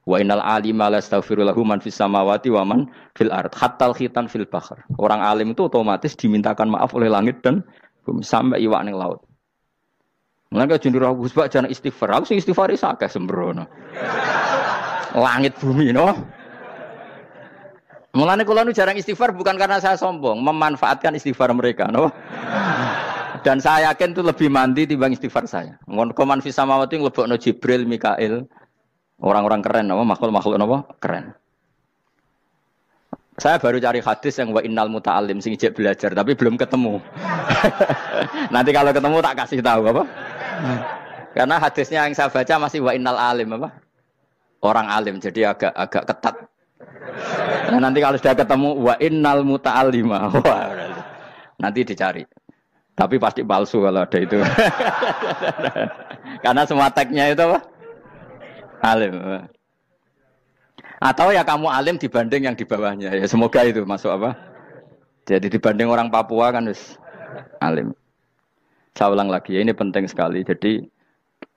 Wa innal alima lastaghfiru lahu man fis samawati wa man fil ard hatta khitan fil bahr. Orang alim itu otomatis dimintakan maaf oleh langit dan bumi sampai iwak ning laut. Mulane jenenge Gus Bak jarang istighfar. Aku sing istighfar is akeh sembrono. Langit bumi no. Mulane kula nu jarang istighfar bukan karena saya sombong, memanfaatkan istighfar mereka, no? Dan saya yakin itu lebih mandi timbang istighfar saya. Ngoman fi samawati nglebokno Jibril, Mikail, orang-orang keren, no? Makhluk-makhluk no? Keren. Saya baru cari hadis yang wa innal muta'allim sing ijek belajar tapi belum ketemu. Nanti kalau ketemu tak kasih tahu apa? Karena hadisnya yang saya baca masih wa innal alim apa? Orang alim jadi agak ketat. Nah, nanti kalau sudah ketemu wa innal muta'allima. Wah, nanti dicari. Tapi pasti palsu kalau ada itu. Karena semua tagnya itu apa? Alim. Atau ya kamu alim dibanding yang di bawahnya. Ya semoga itu masuk apa? Jadi dibanding orang Papua kan harus alim. Saya ulang lagi, ini penting sekali. Jadi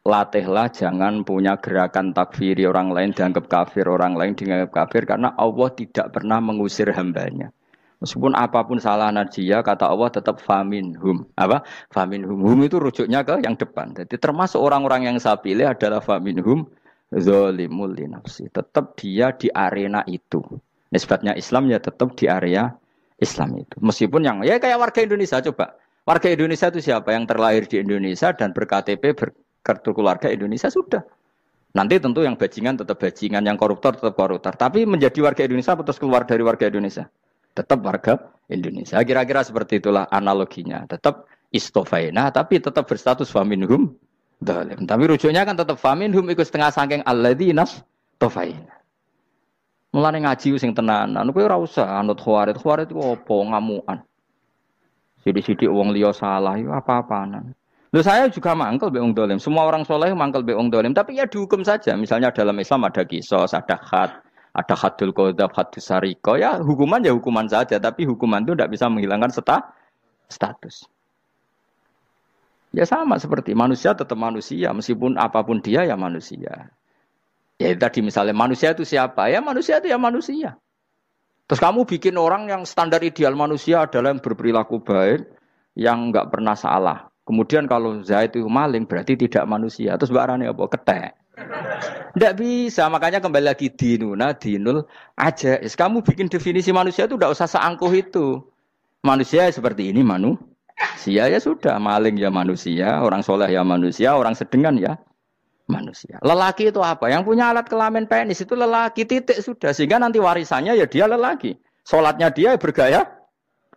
latihlah jangan punya gerakan takfiri orang lain dianggap kafir, orang lain dianggap kafir karena Allah tidak pernah mengusir hambanya. Meskipun apapun salah najiyah kata Allah tetap faminhum. Apa? Faminhum. Hum itu rujuknya ke yang depan. Jadi termasuk orang-orang yang saya pilih adalah faminhum zalimul li nafsi. Tetap dia di arena itu. Nisbatnya Islam ya tetap di area Islam itu. Meskipun yang ya kayak warga Indonesia coba. Warga Indonesia itu siapa? Yang terlahir di Indonesia dan ber-KTP kartu keluarga Indonesia sudah. Nanti tentu yang bajingan tetap bajingan, yang koruptor tetap koruptor. Tapi menjadi warga Indonesia atau keluar dari warga Indonesia? Tetap warga Indonesia. Kira-kira seperti itulah analoginya. Tetap istofaina, tapi tetap berstatus faminhum dalim. Tapi rujuknya kan tetap faminhum ikut setengah sangking alladzina tofaina. Mulane ngaji sing tenanan. Kowe ora usah anut khawarit. Khawarit itu apa ngamukan. Sidik-sidik wong liya salah itu apa-apaan. Loh saya juga mangkel be wong dolim. Semua orang soleh mangkel be wong dolim. Tapi ya dihukum saja. Misalnya dalam Islam ada kisos, ada khat, ada hadul qadzaf, hadus sariko, ya hukuman saja, tapi hukuman itu tidak bisa menghilangkan status. Ya sama seperti manusia tetap manusia, meskipun apapun dia ya manusia. Ya tadi misalnya manusia itu siapa? Ya manusia itu ya manusia. Terus kamu bikin orang yang standar ideal manusia adalah yang berperilaku baik, yang enggak pernah salah. Kemudian kalau Zaid itu maling berarti tidak manusia. Terus barangnya apa? Ketek. Tidak bisa, makanya kembali lagi dinul aja. Kamu bikin definisi manusia itu tidak usah seangkuh itu. Manusia seperti ini manusia ya sudah, maling ya manusia, orang soleh ya manusia, orang sedengan ya manusia. Lelaki itu apa? Yang punya alat kelamin penis itu lelaki, titik sudah. Sehingga nanti warisannya ya dia lelaki. Sholatnya dia bergaya.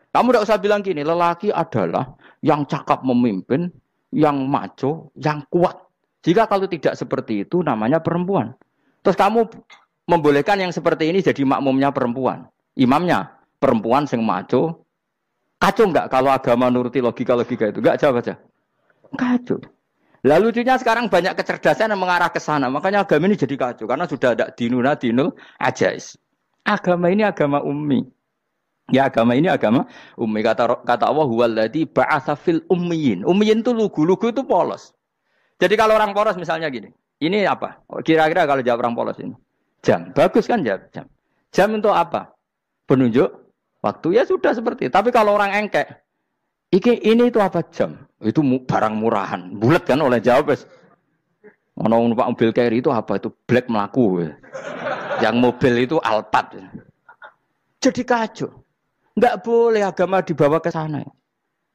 Kamu tidak usah bilang gini, lelaki adalah yang cakap memimpin, yang maco, yang kuat. Jika kalau tidak seperti itu namanya perempuan. Terus kamu membolehkan yang seperti ini jadi makmumnya perempuan. Imamnya perempuan sing maco. Kacau enggak kalau agama nuruti logika-logika itu? Enggak, jawab aja. Kacau. Lalu lucunya sekarang banyak kecerdasan yang mengarah ke sana. Makanya agama ini jadi kacau. Karena sudah ada dinul ajais. Agama ini agama ummi. Ya agama ini agama ummi. Kata Allah, huwaladzi ba'atsa fil ummiyin. Ummiyin itu lugu itu polos. Jadi kalau orang polos misalnya gini, ini apa? Kira-kira kalau jawab orang polos ini, jam. Bagus kan jam? Jam untuk apa? Penunjuk waktu, ya sudah seperti itu. Tapi kalau orang engkek, ini itu apa jam? Itu barang murahan. Bulat kan oleh jawab. Ono numpak mobil carry itu apa? Itu black melaku. Yang mobil itu Alphard. Jadi kacau. Enggak boleh agama dibawa ke sana.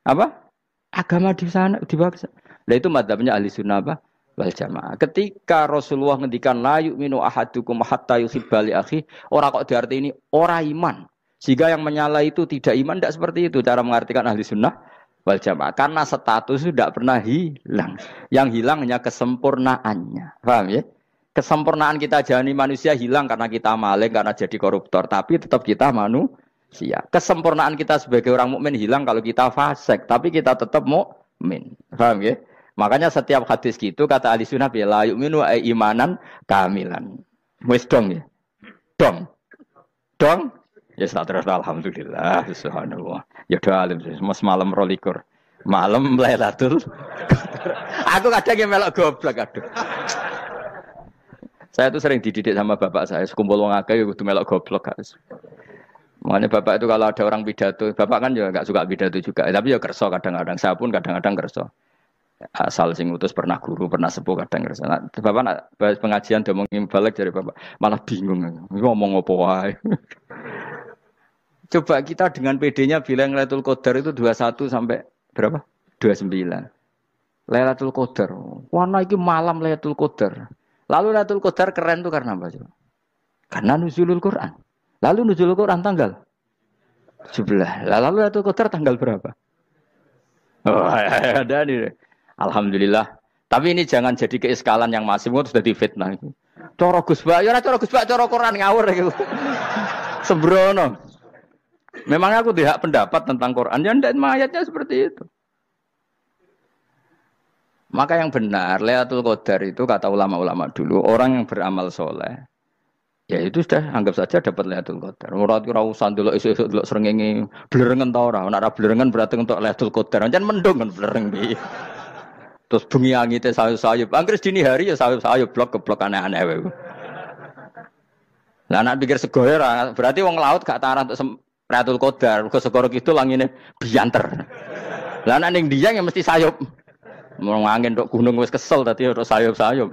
Apa? Agama di sana dibawa ke sana. Nah itu madzhabnya ahli sunnah wal jamaah. Ketika Rasulullah ngendikan la yu'minu ahadukum hatta yuhibba li akhi, ora kok diarti ini ora iman. Sehingga yang menyala itu tidak iman, tidak seperti itu cara mengartikan ahli sunnah wal jamaah. Karena status itu tidak pernah hilang. Yang hilang hanya kesempurnaannya. Paham ya? Kesempurnaan kita jadi manusia hilang karena kita maling, karena jadi koruptor. Tapi tetap kita manusia. Kesempurnaan kita sebagai orang mukmin hilang kalau kita fasik. Tapi kita tetap mukmin. Paham ya? Makanya setiap hadis gitu kata ahli sunnah la yu'minu imanan kamilan. Wis dong ya. Dong. Ya terus alhamdulillah subhanallah. Ya doa alim mas malam 22. Malam Lailatul. Aku kadang yang melok goblok aduh. Saya tuh sering dididik sama bapak saya, sekumpul wong akeh kudu melok goblok guys. Makanya bapak itu kalau ada orang pidato, bapak kan juga enggak suka pidato juga, tapi ya kerso kadang-kadang. Saya pun kadang-kadang kerso. Asal sing utus pernah guru, pernah sepuh kadang kerso. Nah, bapak nak pengajian dia ngomongin balik dari bapak, malah bingung. Ngomong apa wae. Coba kita dengan PD-nya bilang Lailatul Qadar itu 21 sampai berapa? 29. Lailatul Qadar. Warna iki malam Lailatul Qadar. Lalu Lailatul Qadar keren tuh karena apa coba? Karena nuzulul Quran. Lalu nuzulul Quran tanggal 17. Lalu Lailatul Qadar tanggal berapa? Oh, ada nih. Alhamdulillah. Tapi ini jangan jadi keiskalan yang masif, itu sudah difitnah. Coro Gus Bak, ya coro Gus Bak, coro Quran ngawur gitu. Sembrono. Memang aku tidak pendapat tentang Quran, ya ndak ayatnya seperti itu. Maka yang benar, Lailatul Qadar itu kata ulama-ulama dulu, orang yang beramal soleh, ya itu sudah anggap saja dapat Lailatul Qadar. Ora usah ndelok esuk-esuk ndelok srengenge blerengen ta ora. Nek ora blerengen berarti untuk Lailatul Qadar. Jan mendung kan blereng piye. Terus bengi angite sayup-sayup. Anggere dini hari ya sayup-sayup blok aneh-aneh wae. Lah nek pikir sego ora, berarti wong laut gak tarah untuk Lailatul Qadar. Mergo segoro kidul langine bianter. Lah nek ning Dieng ya mesti sayup. Mau angin tok gunung wis kesel tadi tok sayup-sayup.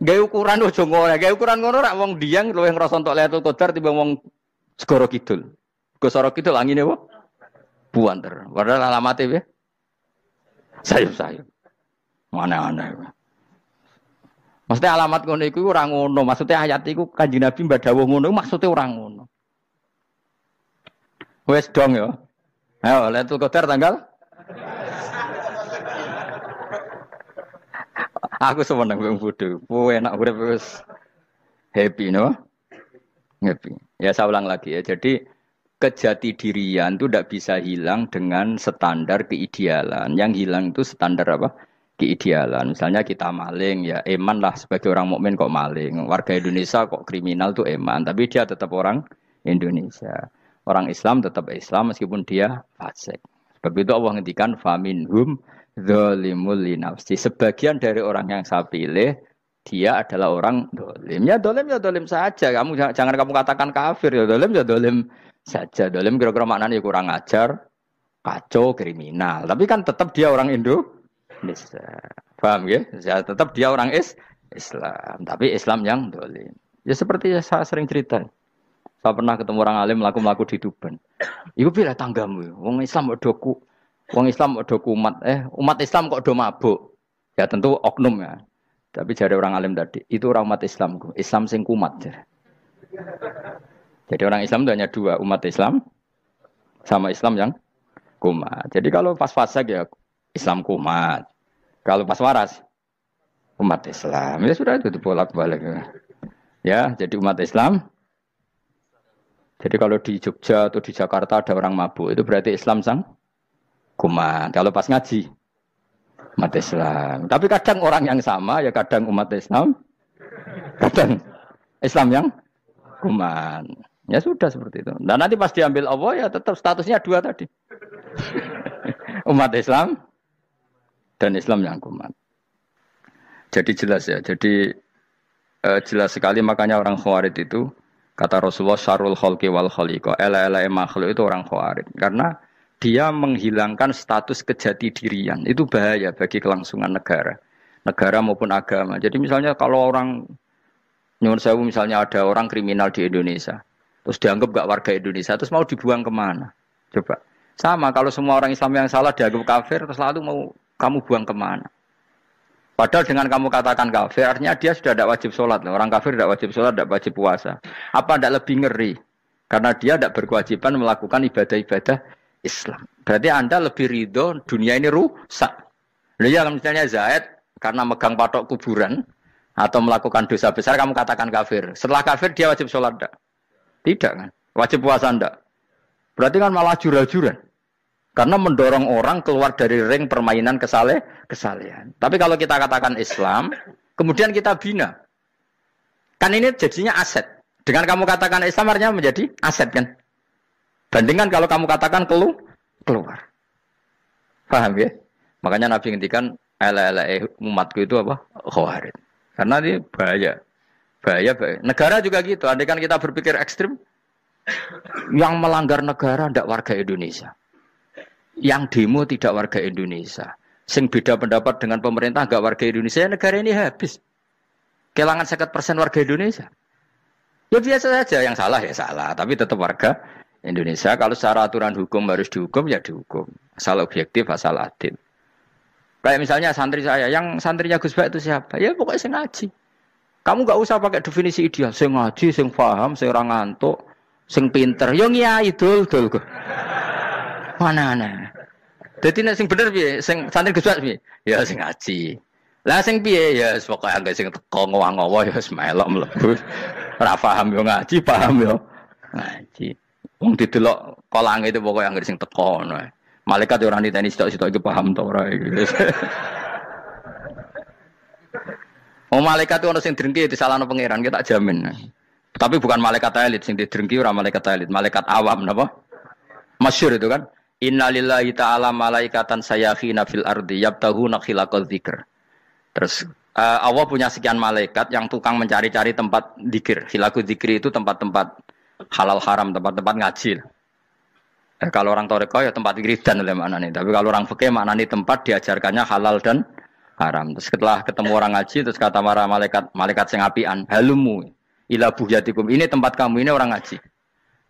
Gawe ukuran ojo ngono, gawe ukuran ngono rak wong Dieng luwih ngrasa entuk Lailatul Qadar timbang wong segoro kidul. Segoro kidul angine apa? Buanter. Padahal alamate piye? Sayup-sayup. Aneh-aneh. Maksudnya alamat ngono iku ora ngono, maksudnya ayat iku Kanjeng Nabi mbadhawuh ngono, maksudnya ora ngono. Wes dong ya. Ayo Lailatul Qadar tanggal aku seneng wong bodho. Enak urip wis happy no? Happy. Ya saya ulang lagi ya. Jadi kejati dirian itu tidak bisa hilang dengan standar keidealan. Yang hilang itu standar apa? keidealan. Misalnya kita maling, ya eman lah sebagai orang mukmin kok maling. Warga Indonesia kok kriminal tuh eman, tapi dia tetap orang Indonesia. Orang Islam tetap Islam meskipun dia fasik. Sebab itu Allah ngendikan faminhum zalimul linafsi. Sebagian dari orang yang saya pilih dia adalah orang dolim. Ya dolim saja. Kamu jangan kamu katakan kafir ya dolim saja. Dolim kira-kira maknanya kurang ajar, kacau, kriminal. Tapi kan tetap dia orang Indonesia. Paham ya? Ya tetap dia orang Islam. Tapi Islam yang dolim. Ya seperti saya sering cerita. Saya pernah ketemu orang alim melaku-melaku di Tuban. Iku pilih tanggamu. Wong Islam kok kumat. Umat Islam kok do mabuk. Ya tentu oknum ya. Tapi jadi orang alim tadi, itu orang umat Islam. Islam sing kumat. Jadi orang Islam itu hanya dua, umat Islam sama Islam yang kumat. Jadi kalau pas fasik ya Islam kumat. Kalau pas waras umat Islam. Ya sudah itu bolak-balik. Ya, jadi umat Islam. Jadi kalau di Jogja atau di Jakarta ada orang mabuk, itu berarti Islam sang kumat. Kalau pas ngaji, umat Islam. Tapi kadang orang yang sama, ya kadang umat Islam, kadang Islam yang kumat. Ya sudah seperti itu. Dan nanti pas diambil Allah, ya tetap statusnya dua tadi. Umat Islam dan Islam yang kumat. Jadi jelas ya. Jadi jelas sekali makanya orang Khawarij itu, kata Rasulullah syarrul khalqi wal khaliqa, ela-ela makhluk itu orang Khawarij. Karena dia menghilangkan status kejati dirian. Itu bahaya bagi kelangsungan negara maupun agama. Jadi misalnya kalau orang nyuwun sewu, misalnya ada orang kriminal di Indonesia, terus dianggap gak warga Indonesia, terus mau dibuang kemana? Coba. Sama kalau semua orang Islam yang salah dianggap kafir, terus lalu mau kamu buang kemana? Padahal dengan kamu katakan kafir, artinya dia sudah tidak wajib sholat. Orang kafir tidak wajib sholat, tidak wajib puasa. Apa tidak lebih ngeri? Karena dia tidak berkewajiban melakukan ibadah-ibadah Islam. Berarti Anda lebih ridho dunia ini rusak. Ya misalnya Zaid karena megang patok kuburan atau melakukan dosa besar, kamu katakan kafir. Setelah kafir dia wajib sholat tidak? Tidak kan? Wajib puasa tidak? Berarti kan malah jurah-juran. Karena mendorong orang keluar dari ring permainan kesalehan. Tapi kalau kita katakan Islam, kemudian kita bina. Kan ini jadinya aset. Dengan kamu katakan Islam artinya menjadi aset kan? Bandingkan kalau kamu katakan keluar. Paham ya? Makanya Nabi ngendikan ala umatku itu apa? Khawarij. Karena ini bahaya. Bahaya. Negara juga gitu. Andai kan kita berpikir ekstrim, yang melanggar negara tidak warga Indonesia. Yang demo tidak warga Indonesia. Sing beda pendapat dengan pemerintah enggak warga Indonesia, negara ini habis. Kehilangan 50% warga Indonesia. Ya biasa saja, yang salah ya salah, tapi tetap warga Indonesia. Kalau secara aturan hukum harus dihukum ya dihukum. Asal objektif, asal adil. Kayak misalnya santri saya, yang santrinya Gus Bak itu siapa? Ya pokoknya sing ngaji. Kamu enggak usah pakai definisi ideal, sing ngaji, sing paham, sing ora ngantuk, sing pinter. Yo ngiyai dul. Mana. Dadi nek sing bener piye? Sing santri Gus Bak piye? Ya sing ngaji. Lah sing piye ya pokoke anggere sing teko ngowang-ngowo ya wis melok mlebu. Ora paham yo ngaji, paham yo ngaji. Wong didelok kolange itu pokoke anggere sing teko ngono. Malaikat yo ora niteni sitok-sitok iki paham ta ora iki. Oh malaikat itu ono sing drengki disalahno pangeran, kita tak jamin. Tapi bukan malaikat elit sing didrengki, ora malaikat elit, malaikat awam napa? Masyhur itu kan. Innalillahi ta'ala malaikatan sayakhina fil ardi yabtaghuna khilaqal dzikr. Terus Allah punya sekian malaikat yang tukang mencari-cari tempat dzikir. Khilaqul dzikri itu tempat-tempat halal haram, tempat-tempat ngaji. Kalau orang toreko ya tempat wiridan oleh maknanya. Tapi kalau orang fikih maknanya tempat diajarkannya halal dan haram. Terus setelah ketemu orang ngaji terus kata para malaikat sing apian, halumu ila buhyatikum. Ini tempat kamu, ini orang ngaji.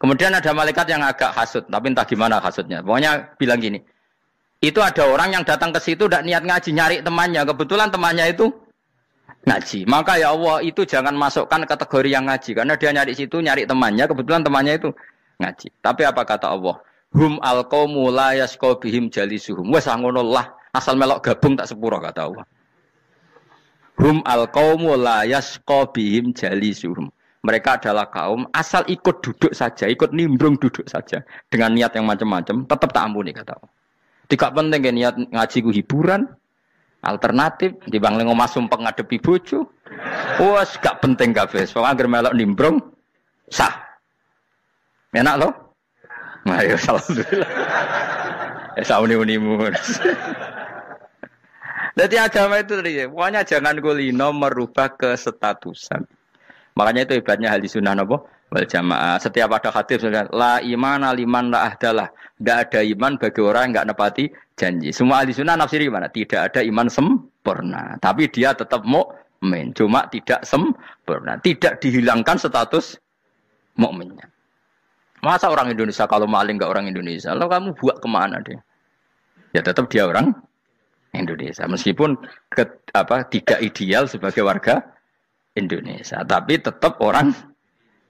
Kemudian ada malaikat yang agak hasud, tapi entah gimana hasudnya. Pokoknya bilang gini, itu ada orang yang datang ke situ tidak niat ngaji, nyari temannya. Kebetulan temannya itu ngaji. Maka ya Allah itu jangan masukkan kategori yang ngaji. Karena dia nyari situ, nyari temannya. Kebetulan temannya itu ngaji. Tapi apa kata Allah? Hum alqaumu la yasqa bihim jalisuhum. Wes ngono lah, asal melok gabung tak sepuro kata Allah. Hum alqaumu la yasqa bihim jalisuhum. Mereka adalah kaum asal ikut duduk saja, ikut nimbrung duduk saja dengan niat yang macam-macam, tetap tak ampuni kata Allah. Tidak penting niat ngaji ku hiburan, Alternatif dibang lengo sumpeng ngadepi bojo. Wes gak penting kabeh. Wong anggere melok nimbrung sah. Enak loh. Nah, ya alhamdulillah. Sauni-unimu. Jadi agama itu tadi, pokoknya jangan kulino merubah kestatusan. Makanya itu hebatnya ahli sunnah apa? Wal jamaah. Setiap ada hadis la iman liman la ahdalah. Tidak ada iman bagi orang yang enggak nepati janji. Semua ahli sunnah nafsiri gimana? Tidak ada iman sempurna. Tapi dia tetap mukmin. Cuma tidak sempurna. Tidak dihilangkan status mukminnya. Masa orang Indonesia kalau maling enggak orang Indonesia? Lalu kamu buat kemana dia? Ya tetap dia orang Indonesia. Meskipun tidak ideal sebagai warga Indonesia, tapi tetap orang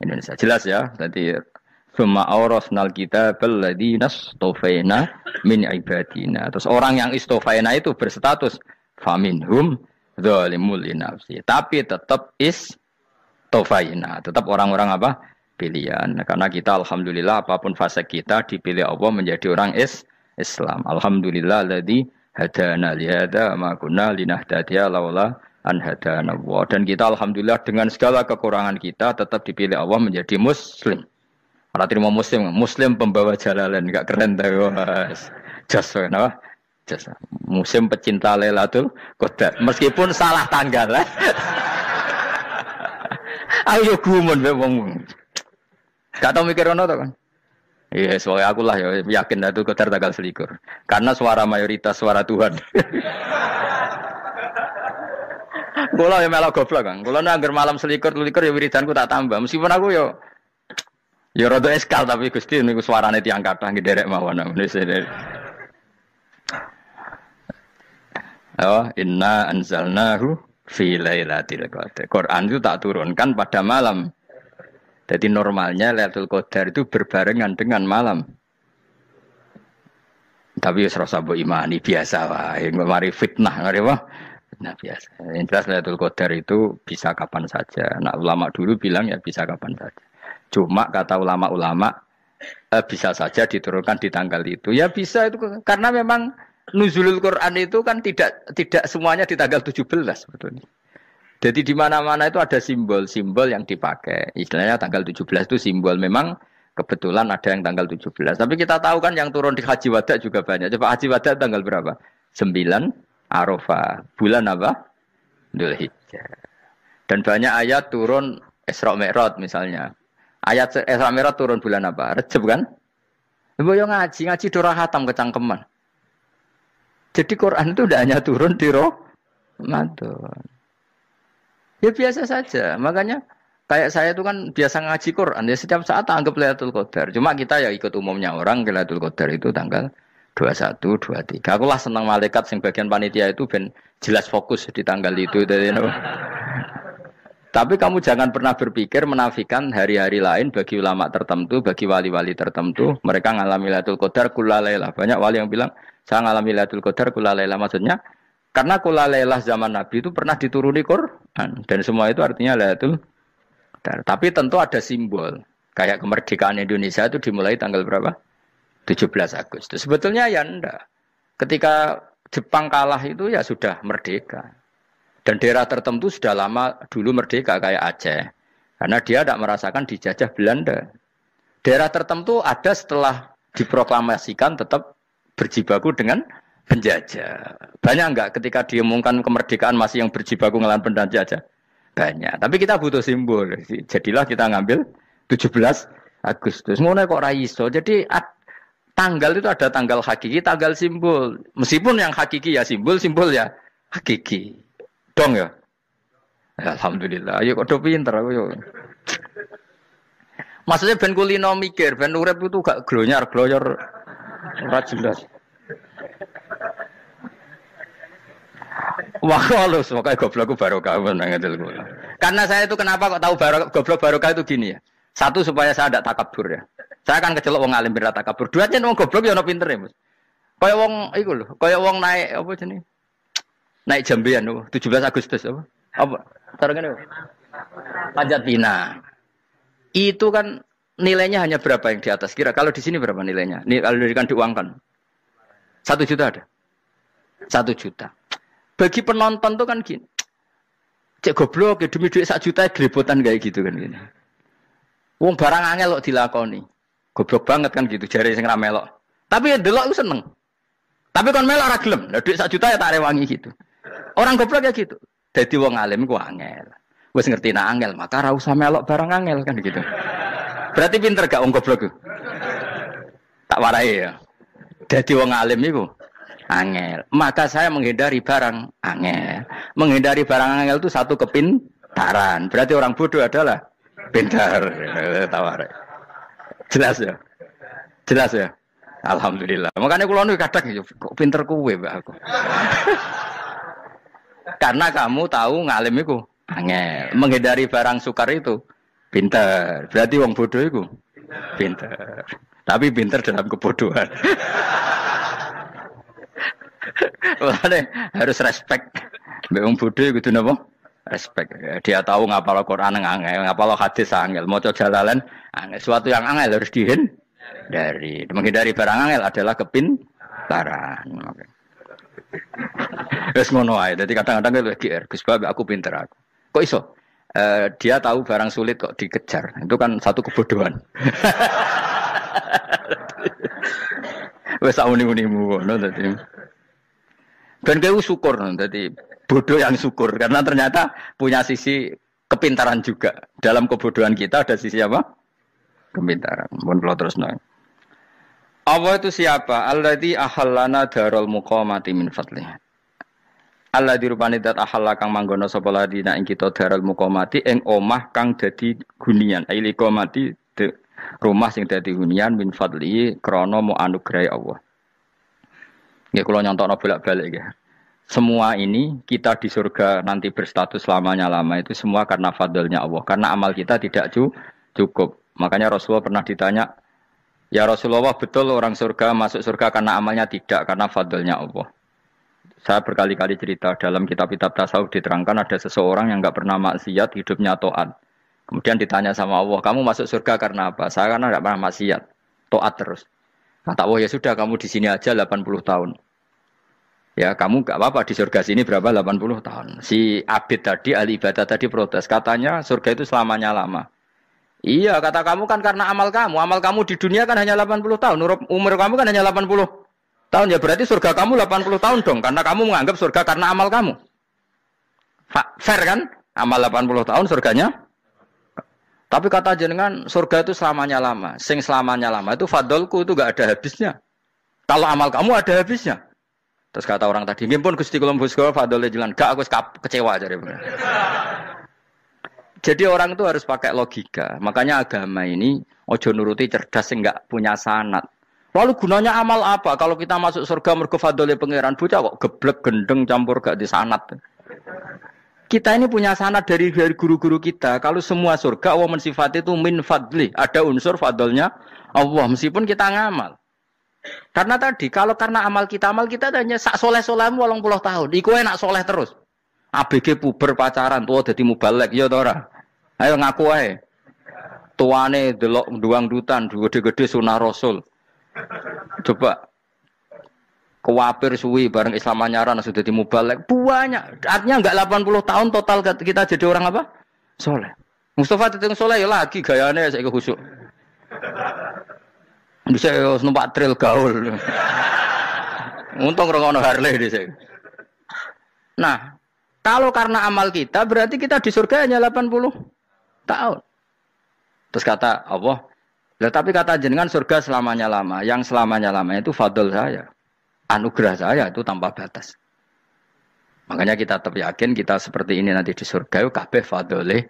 Indonesia. Jelas ya. Jadi summa awrasnal kitabal ladzina istofaina min ibadina. Terus orang yang istofaina itu berstatus faminhum zalimul linafsi. Tapi tetap istofaina, tetap orang-orang apa? Pilihan. Karena kita alhamdulillah apapun fase kita dipilih Allah menjadi orang Islam. Alhamdulillah alladzi hadana li hadza ma kunna linahtadiya laula an hadana Allah. Dan kita alhamdulillah dengan segala kekurangan kita tetap dipilih Allah menjadi muslim. Ora terima muslim pembawa jalalan, enggak keren ta Mas. Jas napa? Jas. Muslim pecinta Lailatul Qadar. Meskipun salah tanggal. Ayo gumun mbek wong. Gak tau mikir ono to kan? Iya, soalnya aku lah ya yakin Lailatul Qadar tanggal 21. Karena suara mayoritas suara Tuhan. Kula ya melok goblok kan. Kula nek anggar malam 21 ya wiridanku tak tambah. Meskipun aku ya rada eskal tapi Gusti niku suarane tiyang kathah ngederek mawon. Oh, inna anzalnahu fi lailatul qadar. Quran itu tak turunkan pada malam. Jadi normalnya Lailatul Qadar itu berbarengan dengan malam. Tapi wis rasa mbok imani biasa wae, mari fitnah, mari apa? Fitnah biasa. Yang jelas Lailatul Qadar itu bisa kapan saja. Nah, ulama dulu bilang ya bisa kapan saja. Cuma kata ulama-ulama bisa saja diturunkan di tanggal itu. Ya bisa itu karena memang nuzulul Quran itu kan tidak semuanya di tanggal 17 sebetulnya. Jadi di mana-mana itu ada simbol-simbol yang dipakai. Istilahnya tanggal 17 itu simbol. Memang kebetulan ada yang tanggal 17. Tapi kita tahu kan yang turun di Haji Wada juga banyak. Coba Haji Wada tanggal berapa? 9 Arafah. Bulan apa? Dzulhijjah. Dan banyak ayat turun Isra Mi'raj misalnya. Ayat Isra Mi'raj turun bulan apa? Rejab kan? Ibu yang ngaji dorah hatam kecangkeman. Jadi Quran itu tidak hanya turun di Ramadan. Ya biasa saja. Makanya kayak saya itu kan biasa ngaji Quran. Ya setiap saat anggap Lailatul Qadar. Cuma kita ya ikut umumnya orang Lailatul Qadar itu tanggal 21, 23. Aku lah senang malaikat sing bagian panitia itu ben jelas fokus di tanggal itu. Tapi kamu jangan pernah berpikir menafikan hari-hari lain bagi ulama tertentu, bagi wali-wali tertentu. Mereka ngalami Lailatul Qadar kulalailah. Banyak wali yang bilang, saya ngalami Lailatul Qadar kulalailah. Maksudnya, karena kulalailah zaman Nabi itu pernah dituruni Quran. Dan semua itu artinya Lailatul Qadar. Tapi tentu ada simbol. Kayak kemerdekaan Indonesia itu dimulai tanggal berapa? 17 Agustus. Sebetulnya ya enggak. Ketika Jepang kalah itu ya sudah merdeka. Dan daerah tertentu sudah lama dulu merdeka kayak Aceh. Karena dia tidak merasakan dijajah Belanda. Daerah tertentu ada setelah diproklamasikan tetap berjibaku dengan penjajah. Banyak enggak ketika diumumkan kemerdekaan masih yang berjibaku ngelawan penjajah? Banyak. Tapi kita butuh simbol. Jadilah kita ngambil 17 Agustus. Ngono kok ra iso. Jadi tanggal itu ada tanggal hakiki, tanggal simbol. Meskipun yang hakiki ya simbol ya hakiki. Dong ya. Alhamdulillah. Ayo kok do pinter aku yo. Maksudnya ben kulino mikir, ben urip itu gak glonyar-glonyor ora jelas. Wah, halus, makanya goblokku barokah menangatil kula. Karena saya itu kenapa kok tahu goblok barokah itu gini ya. Satu supaya saya tidak takabur ya. Saya akan kecelok wong alim berat takabur. Dua aja wong goblok ya ono pinter ya, Mas. Kaya wong iku lho, kaya wong naik apa jenenge? Naik jambean lho, 17 Agustus apa? Apa? Tarengane. Panjat Pinang. Itu kan nilainya hanya berapa yang di atas? Kira kalau di sini berapa nilainya? Kalau diberikan diuangkan. 1 juta ada. 1 juta. Bagi penonton tuh kan gini. Cek goblok ya demi duit 1 juta grebotan kayak gitu kan gini. Wong barang angel kok dilakoni. Goblok banget kan gitu jare sing ra melok. Tapi ya delok ku seneng. Tapi kon melok ora gelem. Lah duit 1 juta ya tak rewangi gitu. Orang goblok ya gitu. Dadi wong alim ku angel. Wis ngerti nak angel, maka ora usah melok barang angel kan gitu. Berarti pinter gak wong goblok ku? Tak warai ya. Dadi wong alim iku angel. Maka saya menghindari barang angel. Menghindari barang angel itu satu kepintaran. Berarti orang bodoh adalah pintar. Tawarai. Jelas ya? Jelas ya? Alhamdulillah. Makanya kula nu kadang kok pinter kowe mbak aku. Karena kamu tahu ngalim iku angel. Menghindari barang sukar itu pintar. Berarti wong bodoh iku pintar. Tapi pintar dalam kebodohan. Makanya harus respect. Mbak wong bodoh iku kudu napa? Respect. Dia tahu ngapal Quran angel, ngapal hadis angel, maca jalalan angel. Suatu yang angel harus dihindari. Menghindari barang angel adalah kepintaran. Wes ngono ae. Dadi kadang-kadang lagi GR, Gus Bab aku pinter aku. Kok iso? Dia tahu barang sulit kok dikejar. Itu kan satu kebodohan. Wes uni-unimu ngono dadi. Ben kowe syukur dadi bodoh yang syukur karena ternyata punya sisi kepintaran juga. Dalam kebodohan kita ada sisi apa? Kepintaran. Mun kula terusno. Allah itu siapa? Alladzi ahallana darul muqamati min fadlih. Alladzi rupane dat ahalla kang manggono sapa ladina ing kita darul muqamati ing omah kang dadi hunian. Aili qamati rumah sing dadi hunian min fadli krana mu anugrahe Allah. Nggih kula nyontokno bolak-balik nggih. Semua ini kita di surga nanti berstatus lamanya-lama itu semua karena fadlnya Allah. Karena amal kita tidak cukup. Makanya Rasulullah pernah ditanya, "Ya Rasulullah, betul orang surga masuk surga karena amalnya tidak karena fadlnya Allah?" Saya berkali-kali cerita dalam kitab-kitab tasawuf diterangkan ada seseorang yang enggak pernah maksiat, hidupnya taat. Kemudian ditanya sama Allah, "Kamu masuk surga karena apa?" "Saya karena enggak pernah maksiat, taat terus." Kata Allah, "Ya sudah, kamu di sini aja 80 tahun." Ya, kamu enggak apa-apa di surga sini berapa 80 tahun. Si Abid tadi, ahli ibadah tadi protes, katanya surga itu selamanya lama. Iya, kata kamu kan karena amal kamu. Amal kamu di dunia kan hanya 80 tahun. Umur kamu kan hanya 80 tahun. Ya berarti surga kamu 80 tahun dong. Karena kamu menganggap surga karena amal kamu. Fair kan? Amal 80 tahun surganya. Tapi kata jenengan surga itu selamanya lama. Sing selamanya lama itu fadolku itu gak ada habisnya. Kalau amal kamu ada habisnya. Terus kata orang tadi, "Ngimpun Gusti kula mbusga fadole jalan." Gak, aku kecewa jare. Jadi orang itu harus pakai logika. Makanya agama ini ojo nuruti cerdas sing enggak punya sanad. Lalu gunanya amal apa? Kalau kita masuk surga mergo fadhole pangeran, bocah kok geblek gendeng campur gak di sanad. Kita ini punya sanad dari guru-guru kita. Kalau semua surga Allah mensifati itu min fadli, ada unsur fadlnya Allah meskipun kita ngamal. Karena tadi kalau karena amal kita hanya sak soleh-solehmu 80 tahun. Iku enak soleh terus. ABG puber pacaran tua dadi mubalek ya ta ora? Ayo ngaku ae. Tuane delok duang-dutan gede-gede sunah Rasul. Coba kewapir suwi bareng Islam anyaran sudah dadi mubalek banyak. Artinya enggak 80 tahun total kita jadi orang apa? Soleh. Mustafa teteng soleh ya lagi gayane saiki khusyuk. Bisa numpak trail gaul. Untung rengono Harley dhisik. Nah, kalau karena amal kita berarti kita di surga hanya 80 tahun. Terus kata Allah, tapi kata jenengan surga selamanya lama. Yang selamanya lama itu fadl saya. Anugerah saya itu tanpa batas. Makanya kita tetap yakin kita seperti ini nanti di surga kabeh fadlih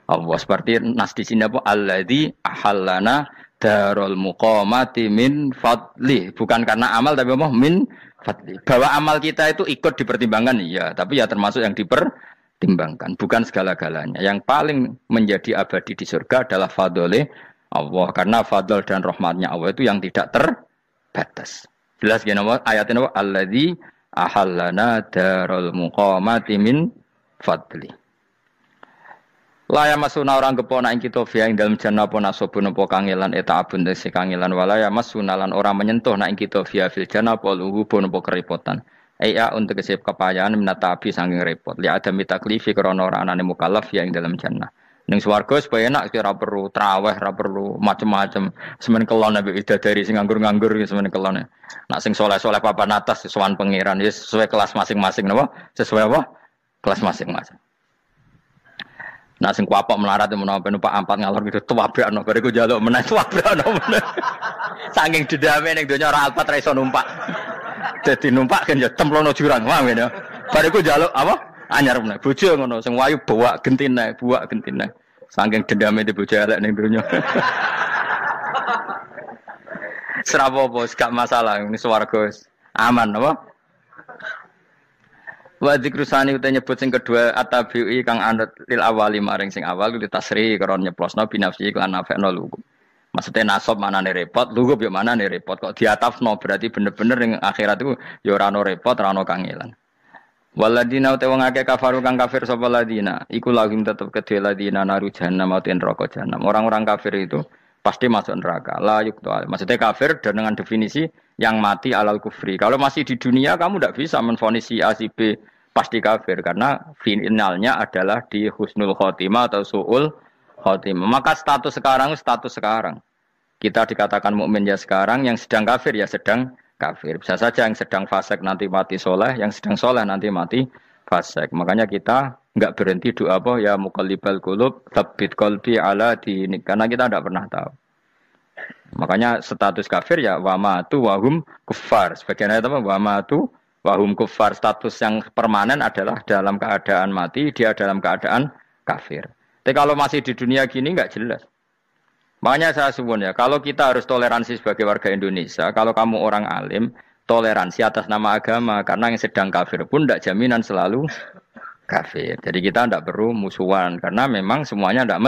Allah. Seperti nas di sini apa? Alladzi ahallana darul muqamati min fadli. Bukan karena amal tapi apa? Min fadli. Bahwa amal kita itu ikut dipertimbangkan, iya. Tapi ya termasuk yang dipertimbangkan. Bukan segala-galanya. Yang paling menjadi abadi di surga adalah fadli Allah. Karena fadl dan rahmatnya Allah itu yang tidak terbatas. Jelas gini apa? Ayatnya apa? Alladzi ahallana darul muqamati min fadli. Laya masuna orang kepona ing kita via ing dalam jannah apa nasabun apa kangelan eta abun desi kangelan walaya masuna lan orang menyentuh nak ing kita via fil jannah apa luhubun apa kerepotan. untuk kesip kepayaan minata api saking repot. Li ada mitaklifi krana ora anane mukallaf ya ing dalam jannah. Ning swarga supaya enak ora perlu traweh, ora perlu macem-macem. Semen kelon ambek widadari sing nganggur-nganggur semen kelon. Nak sing saleh-saleh papan atas sowan pangeran ya sesuai kelas masing-masing napa? Sesuai apa? Kelas masing-masing. Nah sing kuapok melarat menawa numpak ampat ngalor gitu tuwabrakno bariku njaluk meneh tuwabrakno meneh. Saking dendame ning donya ora alpat ra iso numpak. Dadi numpak kan ya templono jurang wae ngene. Bariku njaluk apa? Anyar meneh. Bojo ngono sing wayu bawa gentine, buak gentine. Saking dendame di bojo elek ning donya. Serapopo gak masalah ini swarga aman apa? Wa dzikrusani uta nyebut sing kedua atabi'i kang anut lil awali maring sing awal li tasri karo nyeplosno binafsi lan nafekno lugu. Maksudnya nasab manane repot, lugu yo manane repot kok diatafno berarti bener-bener ning akhirat iku ya ora ono repot, ora ono kangelan. Waladina uta wong akeh kafaru kang kafir sapa ladina, iku lagim tetep kedhe ladina naru jahannam mauten neraka jahannam. Orang-orang kafir itu pasti masuk neraka. La yuktu. Maksudnya kafir dengan definisi yang mati alal kufri. Kalau masih di dunia kamu tidak bisa menvonis si A si B pasti kafir karena finalnya adalah di husnul khotimah atau su'ul khotimah. Maka status sekarang. Kita dikatakan mukmin ya sekarang, yang sedang kafir ya sedang kafir. Bisa saja yang sedang fasik nanti mati soleh, yang sedang soleh nanti mati fasik. Makanya kita enggak berhenti doa apa ya muqallibal qulub tsabbit qalbi ala dinik karena kita tidak pernah tahu. Makanya status kafir ya wa matu wa hum kuffar. Sebagian ayat apa wa matu wahum kufar, status yang permanen adalah dalam keadaan mati, dia dalam keadaan kafir. Tapi kalau masih di dunia gini enggak jelas. Makanya saya suwun ya, kalau kita harus toleransi sebagai warga Indonesia, kalau kamu orang alim, toleransi atas nama agama, karena yang sedang kafir pun tidak jaminan selalu kafir. Jadi kita tidak perlu musuhan, karena memang semuanya tidak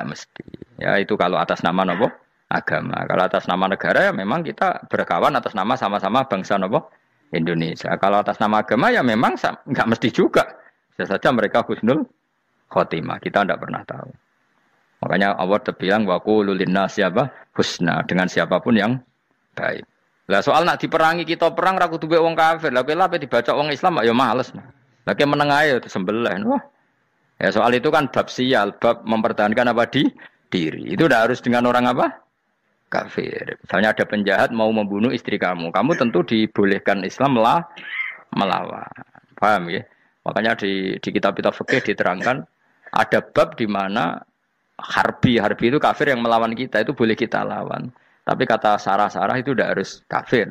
mesti. Ya itu kalau atas nama apa? Agama. Kalau atas nama negara ya memang kita berkawan atas nama sama-sama bangsa apa? Indonesia. Kalau atas nama agama ya memang nggak mesti juga. Bisa saja mereka husnul khotimah. Kita tidak pernah tahu. Makanya Allah terbilang waqulu linnas siapa husna dengan siapapun yang baik. Lah soal nak diperangi kita perang ra kudu wong kafir. Lah kowe dibaca wong Islam ya males. Lah ke meneng ae disembelih. Wah. Ya soal itu kan bab sial, bab mempertahankan apa di diri. Itu udah harus dengan orang apa? Kafir. Misalnya ada penjahat mau membunuh istri kamu tentu dibolehkan Islam melawan. Paham ya? Makanya di kitab-kitab fikih diterangkan ada bab di mana harbi itu kafir yang melawan kita itu boleh kita lawan. Tapi kata sarah itu tidak harus kafir.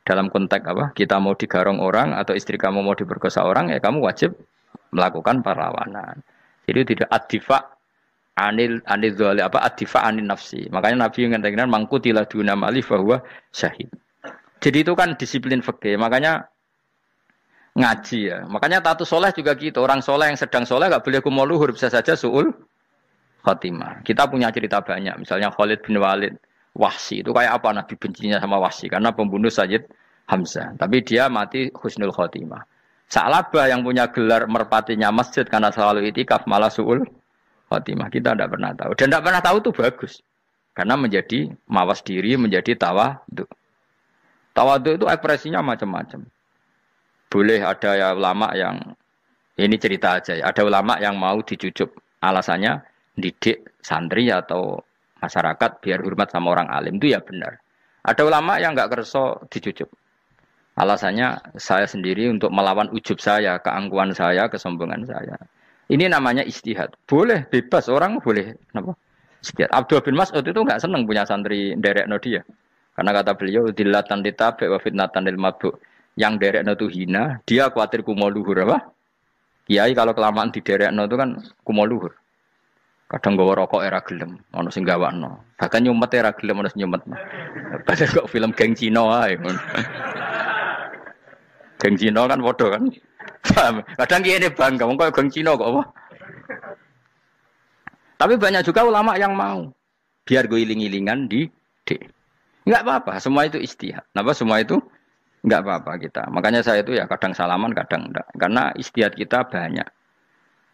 Dalam konteks apa? Kita mau digarong orang atau istri kamu mau diperkosa orang ya kamu wajib melakukan perlawanan. Jadi tidak adifa anil dzali apa adifa anin nafsi. Makanya Nabi mengatakan mangkutilah duna mali bahwa syahid. Jadi itu kan disiplin fikih. Makanya ngaji ya. Makanya taatu soleh juga gitu. Orang soleh yang sedang soleh enggak boleh kumo luhur, bisa saja suul khotimah. Kita punya cerita banyak. Misalnya Khalid bin Walid, Wahsy itu kayak apa Nabi bencinya sama Wahsy karena pembunuh Sayyid Hamzah. Tapi dia mati husnul khotimah. Sa'labah yang punya gelar merpatinya masjid karena selalu itikaf malah suul khotimah. Kita tidak pernah tahu. Dan tidak pernah tahu itu bagus. Karena menjadi mawas diri, menjadi tawadhu. Tawadhu itu ekspresinya macam-macam. Boleh ada ya ulama yang, ini cerita aja ya, ada ulama yang mau dicucup. Alasannya didik santri atau masyarakat biar hormat sama orang alim. Itu ya benar. Ada ulama yang enggak kerso dicucup. Alasannya saya sendiri untuk melawan ujub saya, keangkuhan saya, kesombongan saya. Ini namanya istihad. Boleh, bebas. Orang boleh. Kenapa? Istihad. Abdul bin Mas'ud itu enggak senang punya santri nderekno dia. Karena kata beliau, dillatan litabe wa fitnatan lil mabuk. Yang nderekno itu hina, dia khawatir kumo luhur. Apa? Kiai kalau kelamaan di nderekno itu kan kumo luhur. Kadang gawa rokok era gelem, ono sing gawakno. Bahkan nyumet era gelem ono sing nyumet. Padahal kok film geng Cina ae. Geng Cina kan padha kan. Kadang kiye ne bangga, wong kok geng Cina kok apa? Tapi banyak juga ulama yang mau biar gue iling-ilingan di enggak apa-apa, semua itu istihad. Napa semua itu enggak apa-apa kita. Makanya saya itu ya kadang salaman, kadang enggak. Karena istihad kita banyak.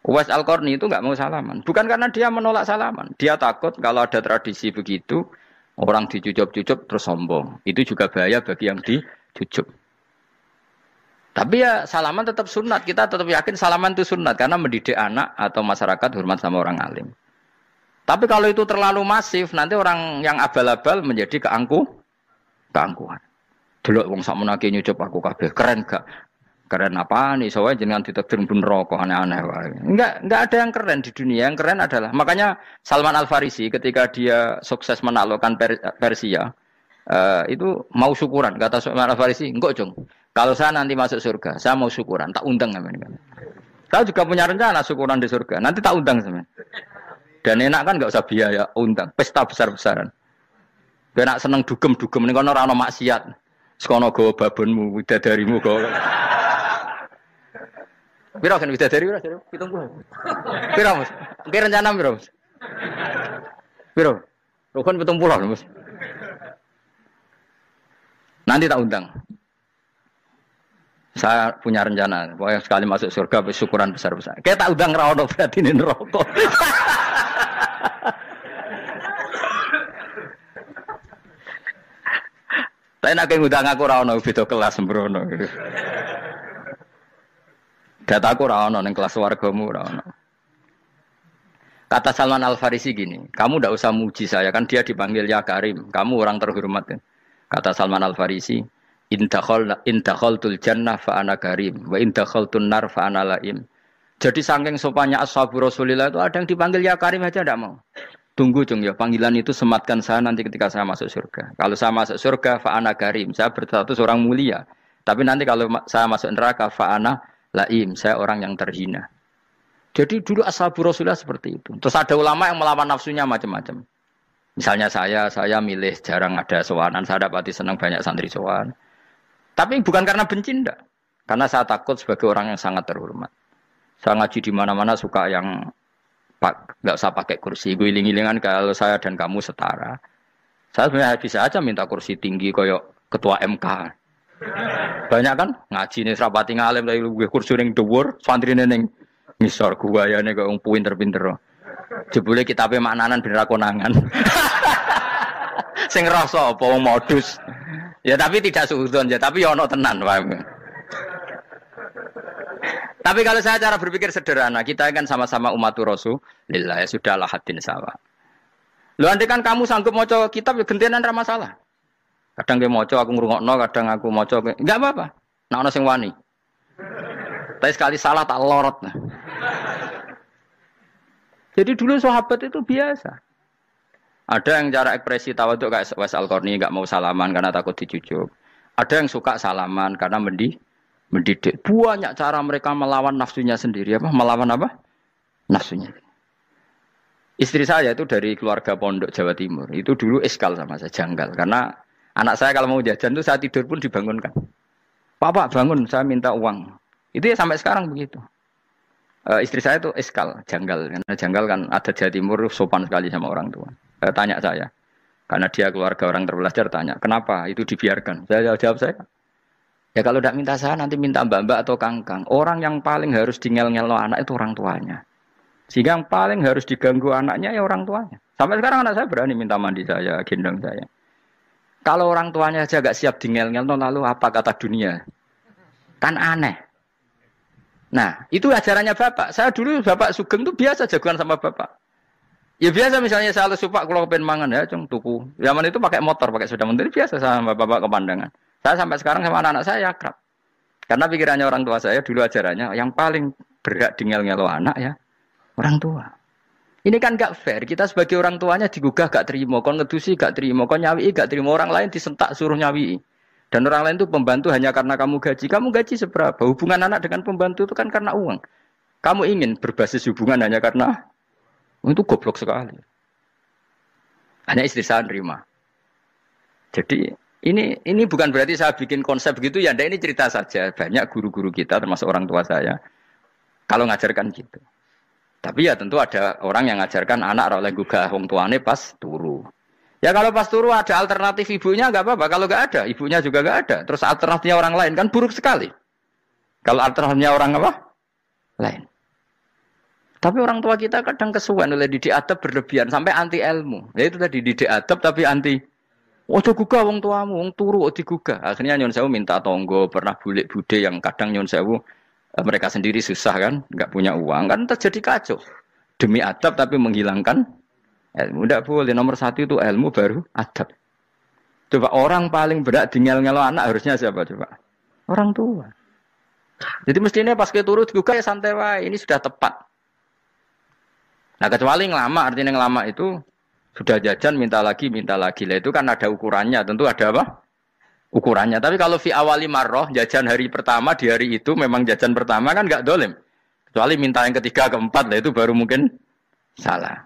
Uwais Al-Qarni itu enggak mau salaman. Bukan karena dia menolak salaman. Dia takut kalau ada tradisi begitu, orang dicucup-cucup terus sombong. Itu juga bahaya bagi yang dicucup. Tapi ya salaman tetap sunat. Kita tetap yakin salaman itu sunat karena mendidik anak atau masyarakat hormat sama orang alim. Tapi kalau itu terlalu masif, nanti orang yang abal-abal menjadi keangkuhan. Delok wong sak menake nyucup aku kabeh keren gak? Keren apa nih? Soalnya jenengan ditakdir pun rokok aneh-aneh wae. Enggak ada yang keren di dunia. Yang keren adalah makanya Salman Al Farisi ketika dia sukses menaklukkan Persia itu mau syukuran. Kata Salman Al Farisi, "Enggak, Jong. Kalau saya nanti masuk surga, saya mau syukuran, tak undang sampean." Saya juga punya rencana syukuran di surga. Nanti tak undang sampean. Dan enak kan enggak usah biaya undang, pesta besar-besaran. Enak seneng dugem-dugem ning kono ora ono maksiat. Sekono go babonmu, widadarimu go. Piro kan widadari piro? 70. Piro, Mas? Ki rencana piro, Mas? Piro? Rukun 70, Mas. Nanti tak undang. Saya punya rencana, pokoknya sekali masuk surga syukuran besar-besar. Kayak tak undang ra ono berarti ning neraka. Tapi nak ngundang aku ra ono beda kelas sembrono. Dataku ra ono ning kelas wargamu ra ono. Kata Salman Al Farisi gini, kamu ndak usah muji saya kan dia dipanggil ya Karim, kamu orang terhormat. Kata Salman Al Farisi, in dakhaltul jannah fa ana karim wa in dakhaltun nar fa ana laim. Jadi saking sopannya ashabu Rasulillah itu ada yang dipanggil ya Karim aja ndak mau. Tunggu Jung ya, panggilan itu sematkan saya nanti ketika saya masuk surga. Kalau saya masuk surga fa ana karim, saya berstatus orang mulia. Tapi nanti kalau saya masuk neraka fa ana laim, saya orang yang terhina. Jadi dulu ashabu Rasulullah seperti itu. Terus ada ulama yang melawan nafsunya macam-macam. Misalnya saya milih jarang ada sowanan, saya dapati senang banyak santri sowan. Tapi bukan karena benci ndak. Karena saya takut sebagai orang yang sangat terhormat. Saya ngaji di mana-mana suka yang nggak usah pakai kursi, guling-gilingan kalau saya dan kamu setara. Saya sebenarnya bisa aja minta kursi tinggi koyok ketua MK. Banyak kan ngaji nih serapati ngalim dari gue kursi ning dhuwur, santri ning ngisor guayane kok wong pinter-pinter. Jebule kitabe maknanan ben ra konangan. Sing ngrasa apa wong modus. Ya tapi tidak suudzon ya, tapi ya ono tenan paham. Tapi kalau saya cara berpikir sederhana, kita kan sama-sama umatur Rasulillah, ya sudahlah hadin sawa. Lu andai kan kamu sanggup maca kitab ya gentenan ra masalah. Kadang ge maca aku ngrungokno, kadang aku maca enggak apa-apa. Nek ana sing wani. Tapi sekali salah tak lorot. Jadi dulu sahabat itu biasa. Ada yang cara ekspresi tawaduk kayak Wais Al-Qarni enggak mau salaman karena takut dicucuk. Ada yang suka salaman karena mendidik. Banyak cara mereka melawan nafsunya sendiri. Melawan apa? Nafsunya. Istri saya itu dari keluarga pondok Jawa Timur. Itu dulu eskal sama saya, janggal. Karena anak saya kalau mau jajan itu saya tidur pun dibangunkan. Pak bangun, saya minta uang. Itu ya sampai sekarang begitu. Istri saya itu eskal, janggal. Karena janggal kan ada Jawa Timur sopan sekali sama orang tua. Tanya saya. Karena dia keluarga orang terpelajar, tanya, kenapa itu dibiarkan? Saya jawab saya. Ya kalau tidak minta saya nanti minta mbak-mbak atau kangkang. Orang yang paling harus dingel-ngel anak itu orang tuanya. Sehingga yang paling harus diganggu anaknya ya orang tuanya. Sampai sekarang anak saya berani minta mandi saya, gendong saya. Kalau orang tuanya aja gak siap dingel-ngel, lalu apa kata dunia? Kan aneh. Nah itu ajarannya bapak. Saya dulu bapak Sugeng itu biasa jagoan sama bapak. Ya biasa misalnya saya lupa kalau pengen mangan ya cung tuku. Zaman itu pakai motor, pakai sepeda motor biasa sama bapak ke Pandangan. Saya sampai sekarang sama anak-anak saya akrab. Karena pikirannya orang tua saya dulu ajarannya yang paling berhak dingel-ngelo anak ya orang tua. Ini kan gak fair. Kita sebagai orang tuanya digugah gak terima, kon ngedusi gak terima, kon nyawi gak terima, orang lain disentak suruh nyawi. Dan orang lain itu pembantu hanya karena kamu gaji. Kamu gaji seberapa? Hubungan anak dengan pembantu itu kan karena uang. Kamu ingin berbasis hubungan hanya karena itu goblok sekali. Hanya istri saya nerima. Jadi ini bukan berarti saya bikin konsep begitu ya, ini cerita saja. Banyak guru-guru kita termasuk orang tua saya kalau ngajarkan gitu. Tapi ya tentu ada orang yang ngajarkan anak oleh gugah wong tuane pas turu. Ya kalau pas turu ada alternatif ibunya enggak apa-apa, kalau enggak ada ibunya juga enggak ada. Terus alternatifnya orang lain kan buruk sekali. Kalau alternatifnya orang apa? Lain. Tapi orang tua kita kadang kesuwen oleh didik adab berlebihan sampai anti ilmu. Ya itu tadi didik adab tapi anti Ojo gugah wong tuamu, wong turu kok digugah. Akhirnya Nyun Sewu minta tonggo, pernah bulik bude yang kadang Nyun Sewu mereka sendiri susah kan, nggak punya uang kan terjadi kacau. Demi adab tapi menghilangkan ilmu. Tidak boleh, nomor satu itu ilmu baru adab. Coba orang paling berat ngelo anak harusnya siapa coba? Orang tua. Jadi mestinya pas ke turu digugah ya santai wae, ini sudah tepat. Nah kecuali ngelama, artinya ngelama itu sudah jajan minta lagi lah itu kan ada ukurannya, tentu ada apa? Ukurannya. Tapi kalau fi awali marroh jajan hari pertama di hari itu memang jajan pertama kan nggak dolim. Kecuali minta yang ketiga keempat lah itu baru mungkin salah.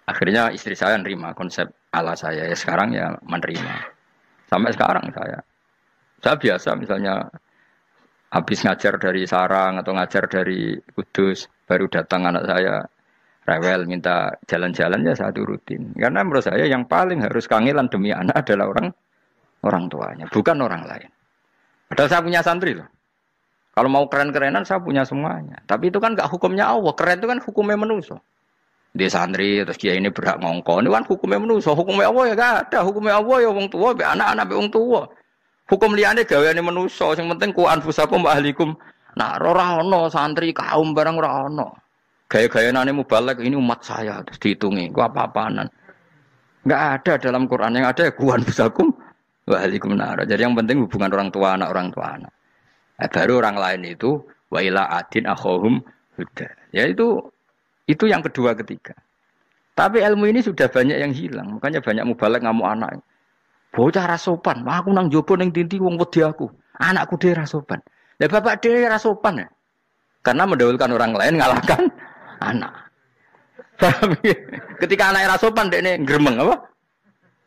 Akhirnya istri saya nerima konsep ala saya ya sekarang ya menerima. Sampai sekarang saya biasa misalnya habis ngajar dari Sarang atau ngajar dari Kudus baru datang anak saya rewel minta jalan-jalan ya saya turutin. Karena menurut saya yang paling harus kangelan demi anak adalah orang tuanya, bukan orang lain. Padahal saya punya santri loh. Kalau mau keren-kerenan saya punya semuanya. Tapi itu kan gak hukumnya Allah. Keren itu kan hukumnya manusia. Dia santri terus dia ini berhak ngongkon. Itu kan hukumnya manusia. Hukumnya Allah ya gak ada. Hukumnya Allah ya wong tua, be anak-anak be wong tua. Hukum liyane gaweane manusia. Sing penting ku anfusakum wa ahlikum. Nah, ora ono santri kaum barang ora ono. Gaya-gayanane mubalek ini umat saya terus dihitungi. Ku apa-apaanan. Enggak ada dalam Quran, yang ada ya kuan busakum wa ahlikum nar. Jadi yang penting hubungan orang tua anak. Baru orang lain itu wa ila adin akhahum huda. Ya itu yang kedua ketiga. Tapi ilmu ini sudah banyak yang hilang. Makanya banyak mubalek ngamuk anak. Bocah ra sopan, aku nang jopo ning tinti wong wedi aku. Anakku dhewe ra sopan. Lah bapak dhewe ra sopan ya. Karena mendahulukan orang lain ngalahkan anak. Ketika anaknya sopan dekne gremeng apa?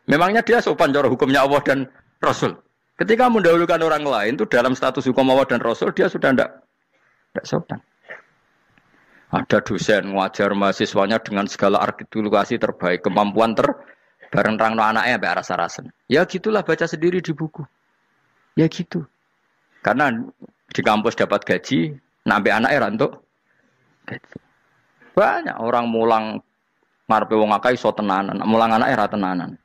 Memangnya dia sopan cara hukumnya Allah dan Rasul. Ketika mendahulukan orang lain itu dalam status hukum Allah dan Rasul dia sudah tidak sopan. Ada dosen ngajar mahasiswanya dengan segala artikulasi terbaik, kemampuan bareng rangno anaknya sampai rasa-rasen. Ya gitulah baca sendiri di buku. Ya gitu. Karena di kampus dapat gaji, nambe anaknya rantuk gaji. Banyak orang mulang ngarepe wong akeh iso tenanan, mulang anake ra tenanan.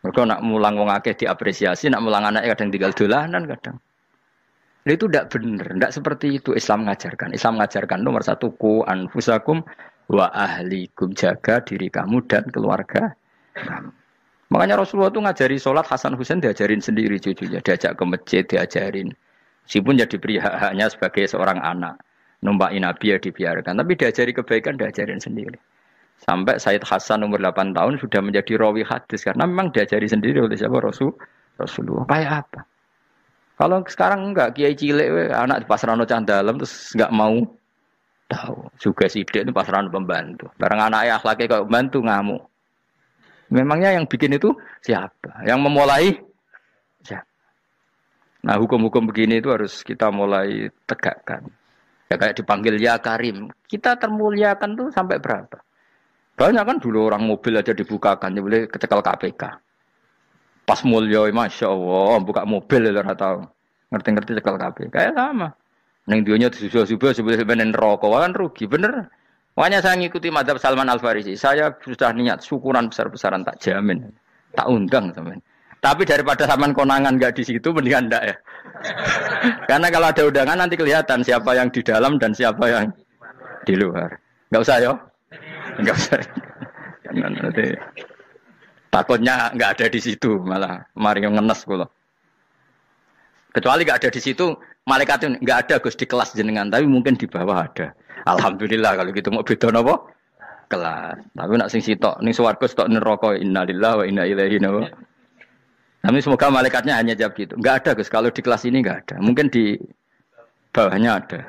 Mergo nak mulang wong akeh diapresiasi, nak mulang anake kadang tinggal dolanan kadang. Itu tidak benar, tidak seperti itu Islam mengajarkan. Islam mengajarkan nomor satu ku anfusakum wa ahlikum, jaga diri kamu dan keluarga kamu. Makanya Rasulullah itu ngajari sholat Hasan Husain diajarin sendiri cucunya, diajak ke masjid diajarin. Meskipun jadi beri hak-haknya sebagai seorang anak. Numpakin Nabi ya dibiarkan. Tapi diajari kebaikan, diajarin sendiri. Sampai Sayyid Hasan umur 8 tahun sudah menjadi rawi hadis. Karena memang diajari sendiri oleh siapa? Rasulullah. Kayak apa? Kalau sekarang enggak, kiai cilik, anak di pasrano candalem terus enggak mau tahu. Juga sidik itu pasrano pembantu. Barang anaknya akhlaknya kayak pembantu ngamuk. Memangnya yang bikin itu siapa? Yang memulai siapa? Nah hukum-hukum begini itu harus kita mulai tegakkan. Ya kayak dipanggil ya Karim. Kita termuliakan tuh sampai berapa? Banyak kan dulu orang mobil aja dibukakan, dia boleh kecekel KPK. Pas mulia, masya Allah, buka mobil ya tahu. Ngerti-ngerti cekel KPK. Kayak sama. Neng dionya disusul-susul sebenarnya rokok kan rugi, bener. Makanya saya ngikuti madhab Salman Al Farisi. Saya sudah niat syukuran besar-besaran tak jamin, tak undang teman. Tapi daripada Salman konangan nggak di situ, mendingan enggak ya. Karena kalau ada undangan nanti kelihatan siapa yang di dalam dan siapa yang di luar. Enggak usah ya. Enggak usah. Karena nanti takutnya enggak ada di situ malah mari ngenes kula. Kecuali enggak ada di situ, malaikat itu enggak ada Gus di kelas jenengan, tapi mungkin di bawah ada. Alhamdulillah kalau gitu mau beda napa? Kelas. Tapi nak sing sitok ning swarga sitok neraka innalillahi wa inna ilaihi raji'un. Tapi semoga malaikatnya hanya jawab gitu. Enggak ada Gus, kalau di kelas ini enggak ada. Mungkin di bawahnya ada.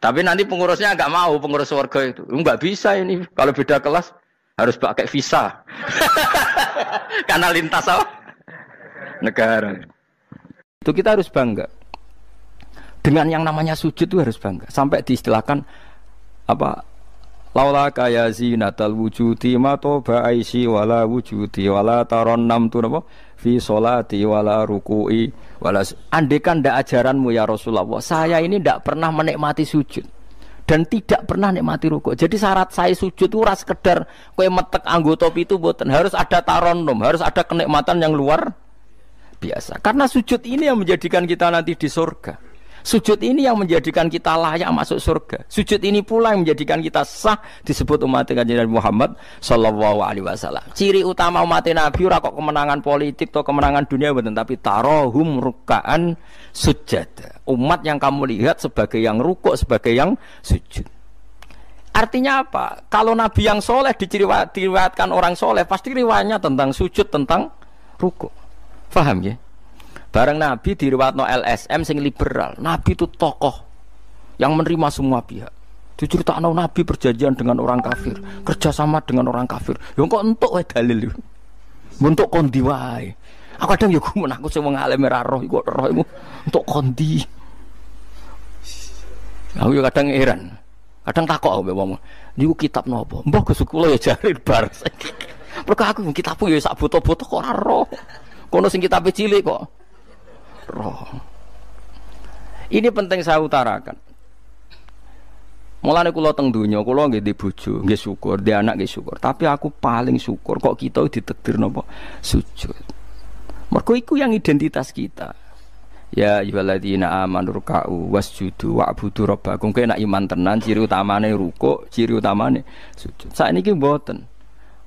Tapi nanti pengurusnya enggak mau, pengurus warga itu. Enggak bisa ini, kalau beda kelas harus pakai visa. Karena lintas apa? Negara. Itu kita harus bangga. Dengan yang namanya sujud itu harus bangga. Sampai diistilahkan apa? Laula kaya zinatal wujudi ma toba aisi wala wujudi wala taronnam tu napa fi sholati wala ruku'i wala. Andekan ndak ajaranmu ya Rasulullah, saya ini ndak pernah menikmati sujud dan tidak pernah nikmati rukuk. Jadi syarat saya sujud itu ora sekedar kowe metek anggota pitu mboten, harus ada taronnum, harus ada kenikmatan yang luar biasa. Karena sujud ini yang menjadikan kita nanti di surga. Sujud ini yang menjadikan kita layak masuk surga. Sujud ini pula yang menjadikan kita sah disebut umat Kanjeng Nabi Muhammad sallallahu alaihi wasallam. Ciri utama umat Nabi ora kok kemenangan politik atau kemenangan dunia mboten, tapi tarohum ruk'an sujud. Umat yang kamu lihat sebagai yang rukuk, sebagai yang sujud. Artinya apa? Kalau Nabi yang soleh diriwayatkan orang soleh, pasti riwayatnya tentang sujud, tentang rukuk. Paham ya? Bareng Nabi diriwayatno LSM sing liberal. Nabi itu tokoh yang menerima semua pihak. Diceritakan Nabi perjanjian dengan orang kafir, kerjasama dengan orang kafir. Yo kok entuk wae dalil. Untuk kondi wae. Aku kadang yo gumun aku sing wong alim ora roh iku roh iku untuk kondi. Aku yo kadang heran. Kadang takok aku wong. Niku kitab napa? Mbah Gus kula ya jare bar. Mergo aku kitabku yo sak foto-foto kok ora roh. Kono sing kitabe cilik kok. Roh. Ini penting saya utarakan. Mulane kula teng donya, kula nggih di bojo, nggih syukur, di anak nggih syukur. Tapi aku paling syukur kok kita ditakdir napa sujud. Mergo iku yang identitas kita. Ya ayyuhalladzina amanu ruk'u wasjudu wa'budu rabbakum. Kena iman tenan ciri utamane rukuk, ciri utamane sujud. Saiki mboten.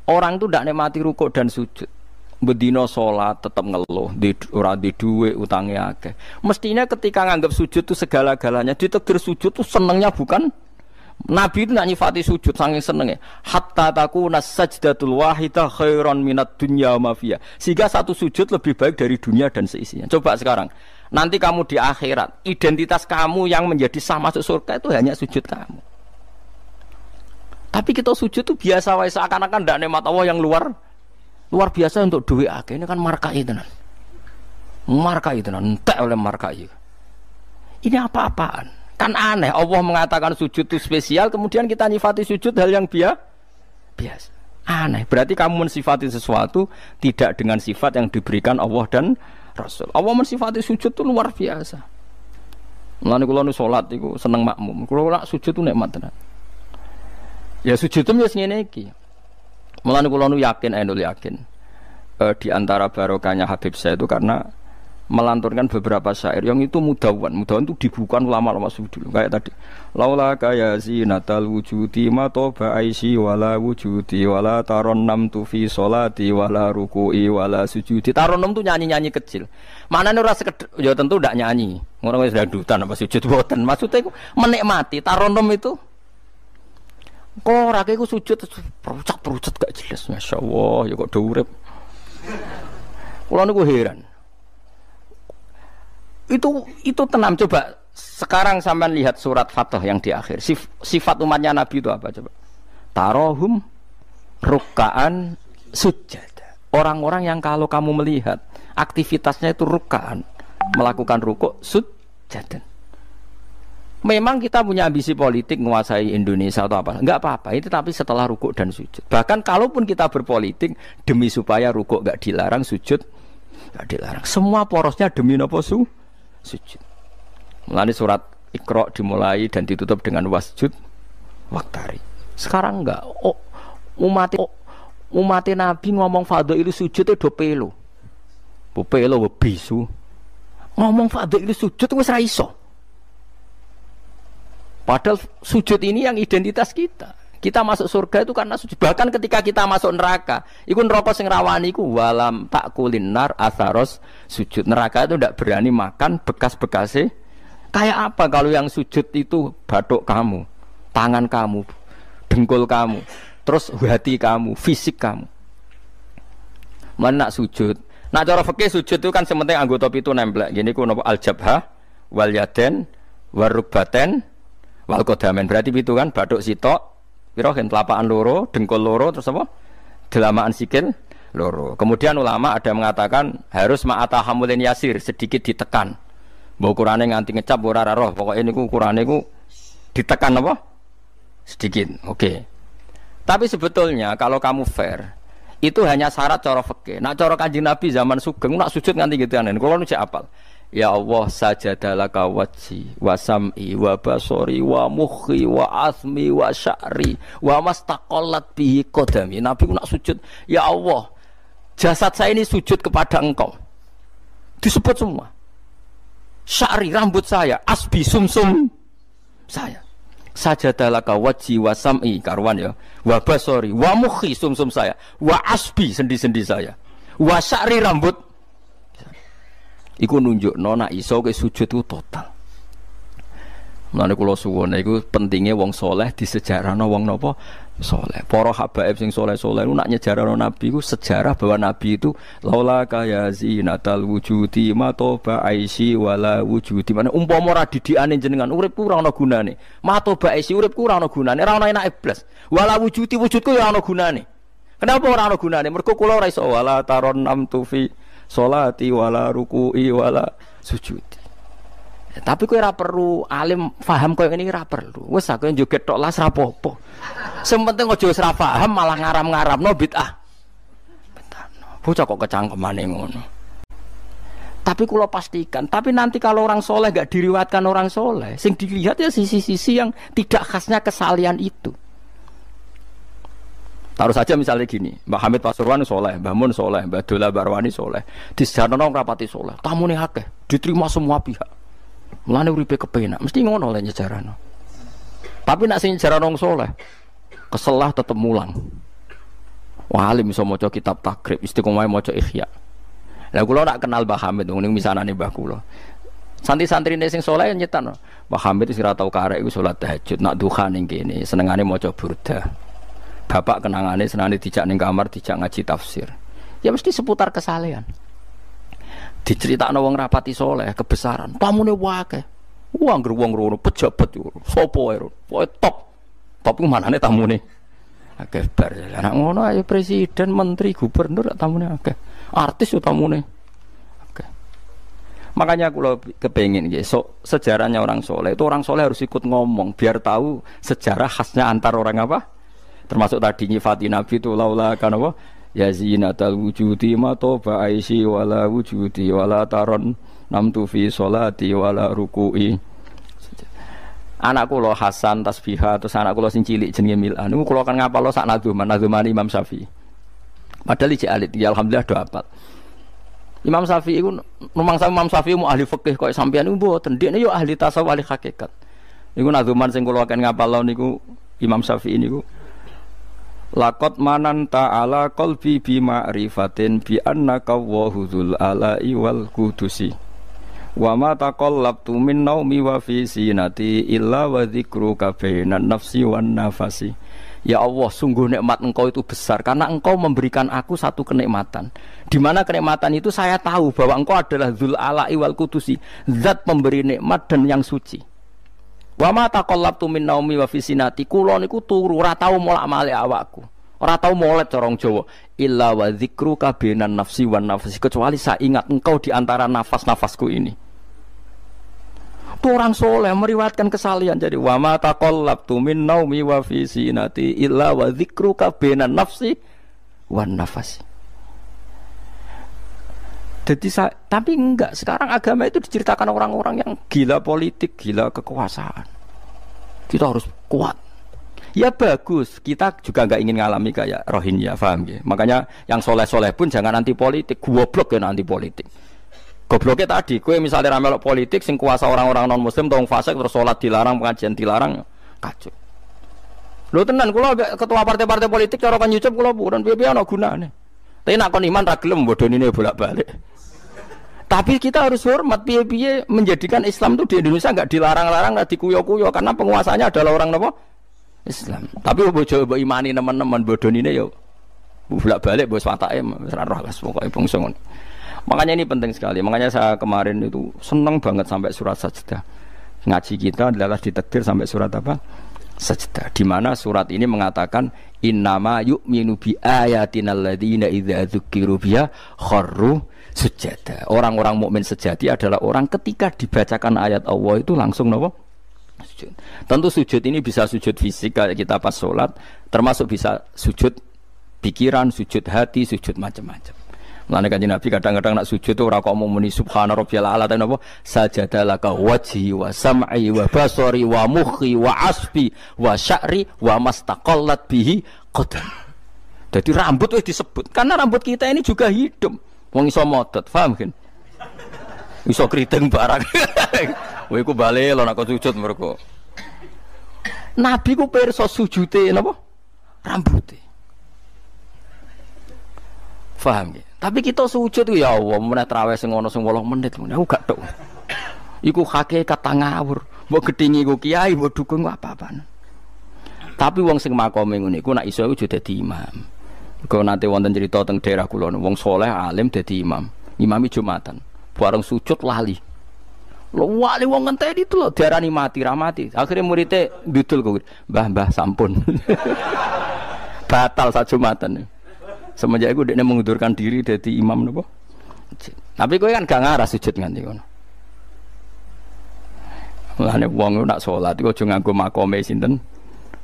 Orang tuh ndak nikmati rukuk dan sujud. Bedino sholat tetap ngeluh, ora di duwe utangnya akeh. Mestinya ketika nganggap sujud itu segala-galanya, ditakdir sujud itu senengnya bukan Nabi itu nak nyifati sujud saking senengnya. Hatta takuna sajdatul wahidah khairan minad dunya ma fiha. Sehingga satu sujud lebih baik dari dunia dan seisinya. Coba sekarang, nanti kamu di akhirat, identitas kamu yang menjadi sah masuk surga itu hanya sujud kamu. Tapi kita sujud itu biasa wae seakan-akan ndak nikmat Allah yang luar biasa untuk duit akeh. Ini kan markai tenan. Markai tenan, entek oleh markai. Ini apa-apaan? Kan aneh Allah mengatakan sujud itu spesial, kemudian kita nyifati sujud hal yang biasa. Aneh. Berarti kamu mensifati sesuatu tidak dengan sifat yang diberikan Allah dan Rasul. Allah mensifati sujud itu luar biasa. Mulane kula nu salat iku seneng makmum. Kula sujud itu nikmat tenan. Ya sujud itu wis ngene iki. Mulane kula nu yakin di antara barokahnya Habib saya itu karena melanturkan beberapa syair yang itu mudawan itu dibukukan ulama-ulama dulu kayak tadi laula kaya zinatal wujudi ma toba aisi wala wujudi wala taronnam tu fi sholati wala ruku'i wala sujudi. Taronnam tu nyanyi-nyanyi kecil. Manane ora sekedar ya tentu ndak nyanyi. Ngono wis dangdutan apa sujud boten. Maksudnya iku menikmati taronnam itu. Kok ora iku sujud perucat gak jelas. Masyaallah ya kok do urip. Kula niku heran. Itu tenang. Coba sekarang sampean lihat surat Fatah yang di akhir. Sifat umatnya Nabi itu apa coba? Tarohum ruk'an sujud. Orang-orang yang kalau kamu melihat aktivitasnya itu ruk'an, melakukan rukuk sujud. Memang kita punya ambisi politik menguasai Indonesia atau apa? Enggak apa-apa. Itu tapi setelah rukuk dan sujud. Bahkan kalaupun kita berpolitik demi supaya rukuk enggak dilarang, sujud enggak dilarang. Semua porosnya demi napa sujud. Mulane surat Iqra dimulai dan ditutup dengan wasjud waktari. Sekarang enggak. Umat Nabi ngomong fadhil sujud do pelo. Pelo bisu. Ngomong fadhil sujud wis ra iso. Padahal sujud ini yang identitas kita. Kita masuk surga itu karena sujud. Bahkan ketika kita masuk neraka, iku neraka sing rawani iku walam takulin nar atharos sujud. Neraka itu tidak berani makan bekas-bekasnya. Kayak apa kalau yang sujud itu batuk kamu, tangan kamu, dengkul kamu, terus hati kamu, fisik kamu. Mana nak sujud? Nak cara fikih sujud itu kan sementing anggota pitu nemplek. Gini ku napa al-jabhah wal yaden warukbaten wal qadamen. Berarti pitu kan bathuk sitok, pira gen telapakan loro, dengkul loro, terus apa? Delamaan sikil loro. Kemudian ulama ada mengatakan harus ma'ata hamulin yasir, sedikit ditekan. Mbok ukurane nganti ngecap ora roh, pokoke niku ukurane ku ditekan apa? Sedikit. Oke. Tapi sebetulnya kalau kamu fair, itu hanya syarat cara fikih. Nak cara Kanjeng Nabi zaman Sugeng nak sujud nganti gitu anen. Kulo nu cek apal. Ya Allah sajadalaka wajhi wa sam'i wa basori wa mukhi wa asmi wa sya'ri wa mastaqallat bihi qadami. Nabi nak sujud, ya Allah, jasad saya ini sujud kepada Engkau. Disebut semua. Sya'ri rambut saya, asbi sumsum saya. Sajadalaka wajhi wa sam'i karwan ya. Wa basori wa mukhi sumsum saya. Wa asbi sendi-sendi saya. Wa sya'ri rambut. Iku nunjuk nona iso ke sujud itu total. Mulane kula suwun iku pentingnya wong soleh di sejarahno wong napa soleh. Para habaib sing soleh-soleh ku nak nyejarahno nabi ku sejarah bahwa nabi itu laula kaya zinatal wujudi matoba aisi wala wujudi. Mane umpama ora didikane jenengan urip ku ora ana gunane. Matoba aisi urip ku ora ana gunane, ora ana enake blas. Wala wujudi wujudku ya ana gunane. Kenapa ora ana gunane? Mergo kula ora iso wala taron nam tufi sholati wala ruku'i wala sujudi. Ya, tapi kowe ora perlu alim paham koyo ngene ora perlu. Wis aku joget tok las ra apa-apa. Sing penting aja wis ra paham malah ngaram-ngaramno bid'ah. Betano. Bocah kok kecangkemane ngono. Tapi kula pastikan, tapi nanti kalau orang soleh enggak diriwayatkan orang soleh, sing dilihat ya sisi-sisi yang tidak khasnya kesalian itu. Taruh saja misalnya gini, Mbah Hamid Pasuruan soleh, Mbah Mun soleh, Mbah Dola Barwani soleh, di sejarah nong rapati soleh, tamu nih akeh, diterima semua pihak, mulane uripe kepenak, mesti ngono lah sejarah nong. Tapi nak sing sejarah nong soleh, keselah tetep mulang. Wah alim iso maca kitab takrib, istiqomah maca Ihya. Lah kula nak kenal Mbah Hamid, ning misanane Mbah kula. Santri-santrine sing soleh nyetan, Mbah Hamid wis ora tau karek iku salat tahajud, nak duha ning kene, senengane maca burda. Bapak kenangannya senang dijak ning kamar dijak ngaji tafsir. Ya mesti seputar kesalehan. Diceritakno wong rapati soleh kebesaran. Tamune wae. Wong wong rono pejabat yo. Sopo wae. Pokoke top. Top ku manane tamune. Akeh bar. Lah ngono ae presiden, menteri, gubernur tamune akeh. Artis yo tamune. Akeh. Makanya kula kepengin nggih sejarahnya orang soleh. Itu orang soleh harus ikut ngomong biar tahu sejarah khasnya antar orang apa? Termasuk tadi nyifati Nabi itu laula kan apa ya zinatal wujudi matoba aisi wala wujudi wala taron namtu fi sholati wala ruku'i. Anak kula Hasan tasbihah terus anak kula sing cilik jenenge Milan niku kula kan ngapal sak nadzuman Imam Syafi'i. Padahal iki alit ya alhamdulillah do apal. Imam Syafi'i iku rumangsa Imam Syafi'i mu ahli fikih kok sampeyan niku mboten ndekne yo ahli tasawuf ahli hakikat. Niku nadzuman sing kula kan ngapal niku Imam Syafi'i niku laqad mananta ala qalbi bi ma'rifatin bi annaka wahudul ala'i wal qudusi wa ma taqallabtu min naumi wa fi sinati illa wa dzikruka bainan nafsi wan nafasi. Ya Allah, sungguh nikmat Engkau itu besar karena Engkau memberikan aku satu kenikmatan. Di mana kenikmatan itu saya tahu bahwa Engkau adalah dzul ala'i wal qudusi, zat pemberi nikmat dan yang suci. Wa ma taqallabtu min naumi wa fi sinati, kula niku turu ora tau molak-malik awakku. Ora tau molet corong Jawa. Illa wa dzikruka bainan nafsi wan nafsi, kecuali saya ingat Engkau di antara nafas-nafasku ini. Itu orang soleh meriwayatkan kesalian. Jadi wa ma taqallabtu min naumi wa fi sinati illa wa dzikruka bainan nafsi wan nafsi. Jadi tapi enggak, sekarang agama itu diceritakan orang-orang yang gila politik, gila kekuasaan. Kita harus kuat. Ya bagus, kita juga enggak ingin ngalami kayak Rohingya, paham ya? Makanya yang soleh-soleh pun jangan anti politik, goblok ya anti politik. Gobloknya tadi, kowe misalnya ramelok politik, sing kuasa orang-orang non muslim, tong fasik terus sholat dilarang, pengajian dilarang, kacau. Lho tenan, kula ketua partai-partai politik cara kan nyucup kula bukan piye-piye ana gunane. Tapi nak kon iman ra gelem bodonine bolak-balik. Tapi kita harus hormat piye-piye menjadikan Islam itu di Indonesia enggak dilarang-larang, enggak dikuyo-kuyo karena penguasanya adalah orang apa? Islam. Tapi bojo mbok imani teman-teman bodonine yo bolak-balik bos watake wis ra roh las pokoke bangsa ngono. Makanya ini penting sekali. Makanya saya kemarin itu senang banget sampai surat Sajdah. Ngaji kita adalah ditakdir sampai surat apa? Sajdah. Di mana surat ini mengatakan innama yu'minu bi ayatinal ladzina idza dzukiru biha kharru sujada. Orang-orang mukmin sejati adalah orang ketika dibacakan ayat Allah itu langsung napa? Sujud. Tentu sujud ini bisa sujud fisik kayak kita pas sholat, termasuk bisa sujud pikiran, sujud hati, sujud macam-macam. Mulane Kanjeng Nabi kadang-kadang nak sujud tuh ora kok muni subhana rabbiyal a'la ta napa sajadalaka wajhi wa sam'i wa basari wa mukhi wa asbi wa sya'ri wa mastaqallat bihi qadam. Jadi rambut wis disebut karena rambut kita ini juga hidup. Wong iso modot, paham kan? Iso kriting barang. Kowe iku bali lho nek sujud mergo. Nabi ku pirsa sujude napa? Rambute. Paham ya? Tapi kita sujud ya Allah, meneh traweh sing ana sing 8 menit meneh aku gak tok. Iku hakikat ngawur. Mbok gedhingi iku kiai, mbok dukung apa-apaan. Tapi wong sing makome ngene iku nek iso iku dadi imam. Kok nate wonten cerita teng daerah kula wong saleh alim dadi imam. Imami Jumatan. Bareng sujud lali. Lho wali wong ngenteni itu lho diarani mati ra mati. Akhire muridé ndudul kok. Mbah sampun. Batal sak Jumatan. Semenjak itu dia mengundurkan diri dari imam nopo. Tapi kowe kan gak ngarah sujud nganti ngono. Mulane wong nak salat iku aja nganggo makome sinten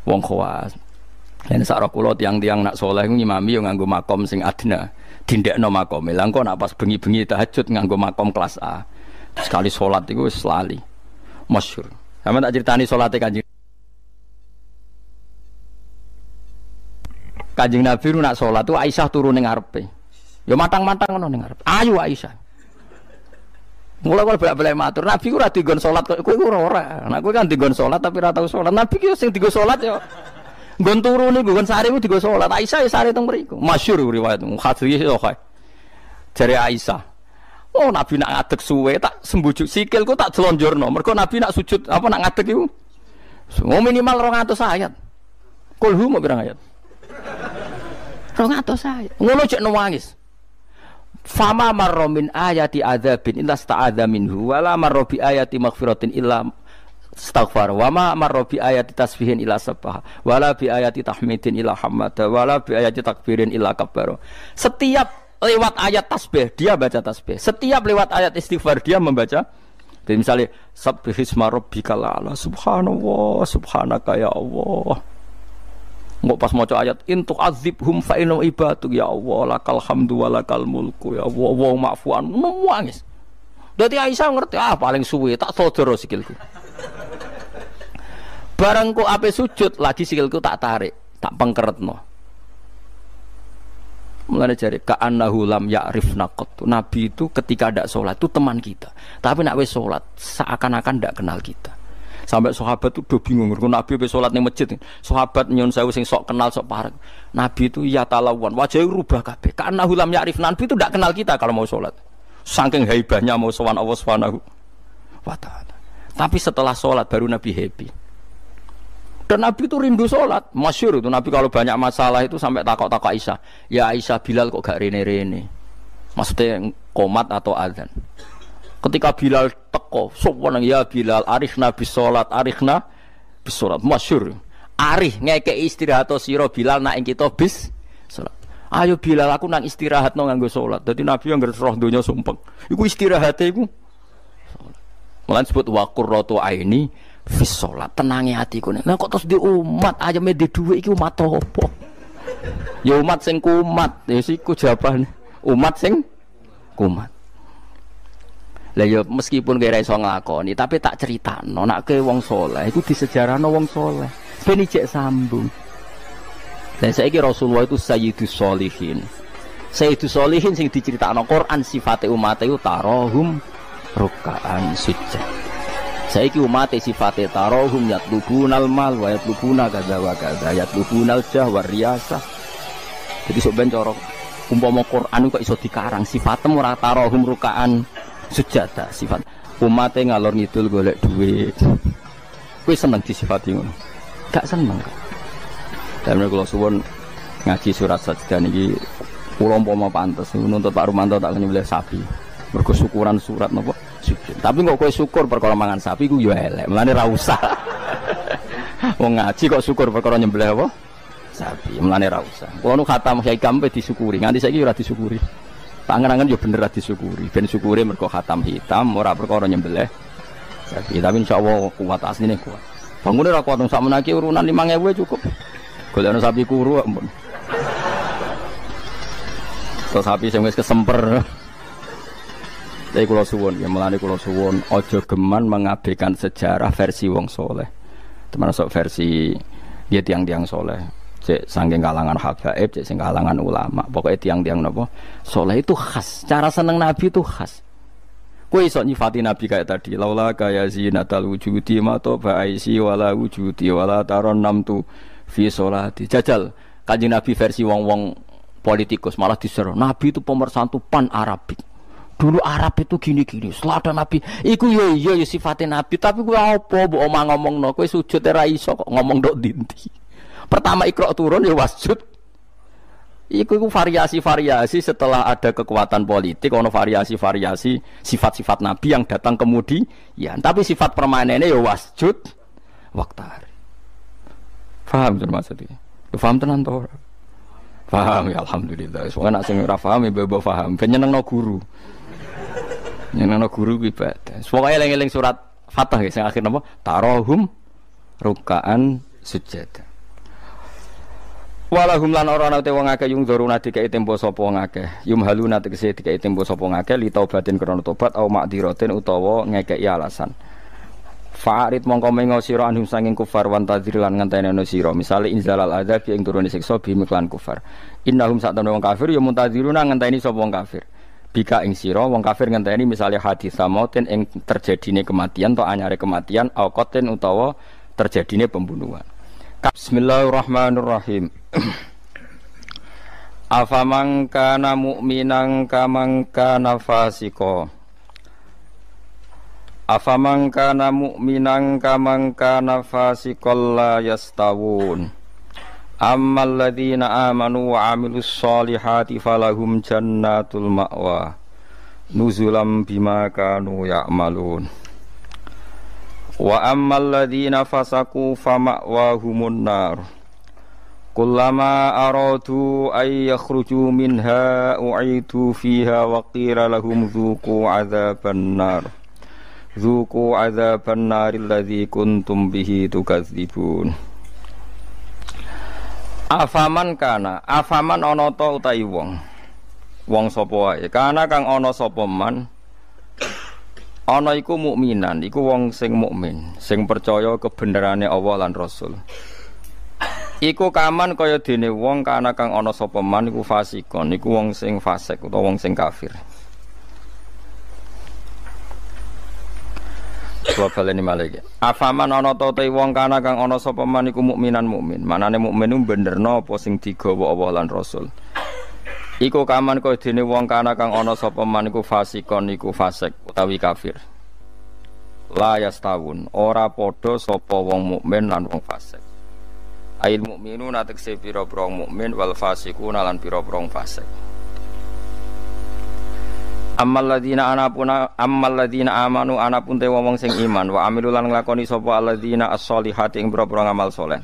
wong khawas. Yen sak kula tiang-tiang nak saleh iku ngimami yo nganggo makom sing adna. Dindekno makome. Lah engko nak pas bengi-bengi tahajud nganggo makom kelas A. Sekali salat iku wis lali. Masyhur. Sampe tak critani salate Kanjeng Kanjeng Nabi nak salat tu Aisyah turu ning ngarepe. Ya matang-matang ngono ning ngarepe. Ayo Aisyah. Mula kok bolak-balik matur, Nabi ku ora digon salat kok kowe ora. Nek kowe kan digon salat tapi ora tau salat. Nabi ki sing digo salat ya nggon turu niku nggon sare ku digo salat. Aisyah ya sare teng mriku. Masyhur riwayat hadis yo kaya. Jare Aisyah. Oh Nabi nak ngadeg suwe tak sembujuk sikilku tak jelonjorno. Mergo Nabi nak sujud apa nak ngadeg iku. Minimal 200 ayat. Kulhu mau pirang ayat? 200 ayat. Ngono cek nangis. Fama marra min ayati adzabin illa sta'adza minhu wala marra bi ayati maghfiratin illa istaghfar wa ma marra bi ayati tasbihin illa sabbaha wala bi ayati tahmidin illa hamada wala bi ayati takbirin illa kabbara. Setiap lewat ayat tasbih dia baca tasbih. Setiap lewat ayat istighfar dia membaca. Jadi misalnya subbihisma rabbikal a'la subhanallah subhanaka ya Allah. Nggak pas maca ayat intu azibhum fa inna ibaduk ya Allah lakal hamdu wa lakal mulku ya Allah wa ma'fuan nangis. Dadi Aisyah ngerti paling suwe tak sodoro sikilku. Barang kok ape sujud lagi sikilku tak tarik, tak pengkeretno. Mulane jare ka'annahu lam ya'rifna qat. Nabi itu ketika ndak salat itu teman kita. Tapi nek wis salat seakan-akan ndak kenal kita. Sampai sahabat itu udah bingung, Nabi be salat ning masjid. Sahabat nyun sewu sing sok kenal sok parek. Nabi itu ya talawan, wajahnya rubah kabeh. Karena hulam ya'rif Nabi itu tidak kenal kita kalau mau salat. Saking haibahnya mau sowan Allah Subhanahu wa taala. Tapi setelah salat baru Nabi happy. Dan Nabi itu rindu salat. Masyhur itu Nabi kalau banyak masalah itu sampai takok-takok Aisyah. Ya Aisyah Bilal kok gak rene-rene. Maksudnya qomat atau azan. Ketika Bilal teko, sopan ya Bilal, arifna bis salat, arifna bis salat. Masyhur. Arif ngekeki istirahat sira Bilal nak ing kita bis salat. Ayo Bilal aku nang istirahat no nganggo salat. Dadi Nabi yang roh donya sumpeng. Iku istirahate iku salat. Mulan sebut wa qurratu aini fis salat. Tenange atiku. Lah kok terus di umat ayame di dhuwit iki umat apa? Ya umat sing kumat. Ya siku jawabane. Umat sing kumat. Lah ya meskipun kira iso nglakoni tapi tak critakno nek ke wong saleh iku disejarahno wong saleh ben ijek sambung. Dan saiki Rasulullah itu sayyidus sholihin. Sayyidus sholihin sing diceritakno Quran sifate umat iku tarahum ruk'an sujud. Saiki umat sifate tarahum yatlubunal mal wa yatlubuna kadza wa kadza yatlubunal jah wa riyasah. Jadi sok ben cara umpama Quran kok iso dikarang sifatem ora tarahum ruk'an sujada sifat umatnya ngalor ngidul golek duit. Kowe seneng disifati ngono? Gak seneng. Karena kalau suwun ngaji surat sajdah niki kula umpama pantes nuntut Pak Rumanto tak nyembelih sapi. Mergo syukuran surat napa sujud. Tapi kok kowe syukur perkara mangan sapi ku ya elek. Mulane ra usah. Wong ngaji kok syukur perkara nyembelih apa? Sapi. Mulane ra usah. Kulo nu khatam hikam pe disyukuri. Nganti saiki ora disyukuri. Tangan-tangan yo bener disyukuri. Ben syukure mergo khatam hitam ora perkara nyembelih. Tapi insyaallah kuat asline kuat. Bangune ra kuat sak menaki urunan 5.000 cukup. Golekno sapi kuru ampun. Terus sapi sing wis kesemper. Tapi kula suwun, ya mulane kula suwun aja geman mengabaikan sejarah versi wong soleh. Termasuk versi ya tiang-tiang soleh. Cek saking kalangan habaib, cek sing kalangan ulama. Pokoknya tiang-tiang napa soleh itu khas. Cara seneng Nabi itu khas. Kowe iso nyifati Nabi kayak tadi. Laula kaya zinatal wujudi ma to ba'isi wala wujudi wala taron namtu fi sholati. Jajal Kanjeng Nabi versi wong-wong politikus malah diseru. Nabi itu pemersatu pan Arabik. Dulu Arab itu gini-gini, selada Nabi, iku iya sifatnya Nabi, tapi gue apa, bu omah ngomong no, gue sujud era iso kok ngomong dok dinti. Pertama Iqra turun ya wasjud. Iku variasi-variasi setelah ada kekuatan politik, ono variasi-variasi sifat-sifat Nabi yang datang kemudian, ya, tapi sifat permanennya ya wasjud, waktari. Faham tuh maksudnya? Faham tenan toh? Faham ya alhamdulillah. Soalnya nak sing ora paham ya bebo paham. Ben nyenengno guru. Nyenengno guru ku ibadah. Pokoke eling-eling surat Fatah ya sing akhir napa? Tarahum rukaan sujud. Walahum lan ora ana te wong akeh yung doruna dikai tempo sapa wong akeh. Yumhaluna tegese dikai tempo sapa wong akeh li taubatin krana tobat au makdiratin utawa ngekeki alasan. Fa'arid mongko mengo sira anhum sanging kufar wan tadzir lan ngenteni ana sira. Misale inzalal adzab ing turune siksa bi miklan kufar. Innahum satamne wong kafir ya muntadziruna ngenteni sapa wong kafir. Bika ing sira wong kafir ngenteni misale hadis samautin ing terjadine kematian atau anyare kematian au qatin utawa terjadine pembunuhan. Bismillahirrahmanirrahim. Afaman kana mu'minan kaman kana fasiqo. Afaman kana mu'minan kaman kana fasiqal la yastawun. Ammal ladzina amanu wa 'amilus sholihati falahum jannatul ma'wa nuzulam bima kanu ya'malun. Wa ammal ladzina fasaqu fama'wahumun nar. Kullama aradu ay yakhruju minha u'idu fiha wa qila lahum dzuqu 'adzaban nar. Dzuqu 'adzaban nar alladzi kuntum bihi tukadzibun. Afaman kana, afaman ana ta utahi wong. Wong sapa wae, kana kang ana sapa man. Ana iku mukminan, iku wong sing mukmin, sing percaya kebenerane Allah lan Rasul. Iku kaman kaya dene wong kana kang ana sapa man iku fasikon, iku wong sing fasik utawa wong sing kafir. Sebab ini malih. Afaman ana ta te wong kana kang ana sapa man iku mukminan mukmin. Manane mukmin ku benerno apa sing digawa Allah lan Rasul. Iku kaman kaya dene wong kana kang ana sapa man iku fasikon iku fasik utawi kafir. La yastawun, ora padha sapa wong mukmin lan wong fasik. Ail mukminuna tekse pira-pira mukmin wal fasikuna lan pira-pira fasik. Ammal ladzina amanu anapun te wong sing iman wa amilu lan nglakoni sapa alladzina as-sholihati ing pira-pira amal saleh.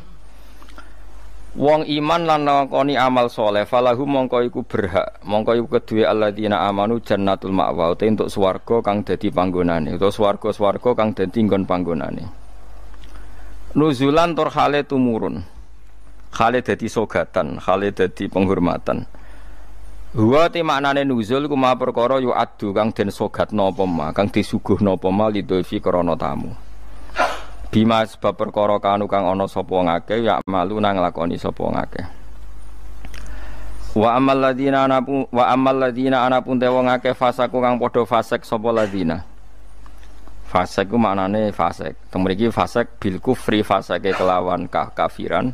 Wong iman lan nglakoni amal saleh falahu mongko iku berhak, mongko iku kedue alladzina amanu jannatul ma'wa te entuk swarga kang dadi panggonane utawa swarga-swarga kang dadi nggon panggonane. Nuzulan tur hale tumurun. Hale dadi sogatan, hale dadi penghormatan. Huwa te maknane nuzul ku ma perkara yu adu kang den sogatna apa ma kang disuguhna apa ma lidolfi krana tamu. Bima sebab perkara kanu kang ana sapa ngake ya malu nang nglakoni sapa ngake. Wa ammal ladzina anapun te wong akeh fasaku kang padha fasik sapa ladzina. Fasik ku maknane fasik. Teng mriki fasik bil kufri fasike kelawan kafiran.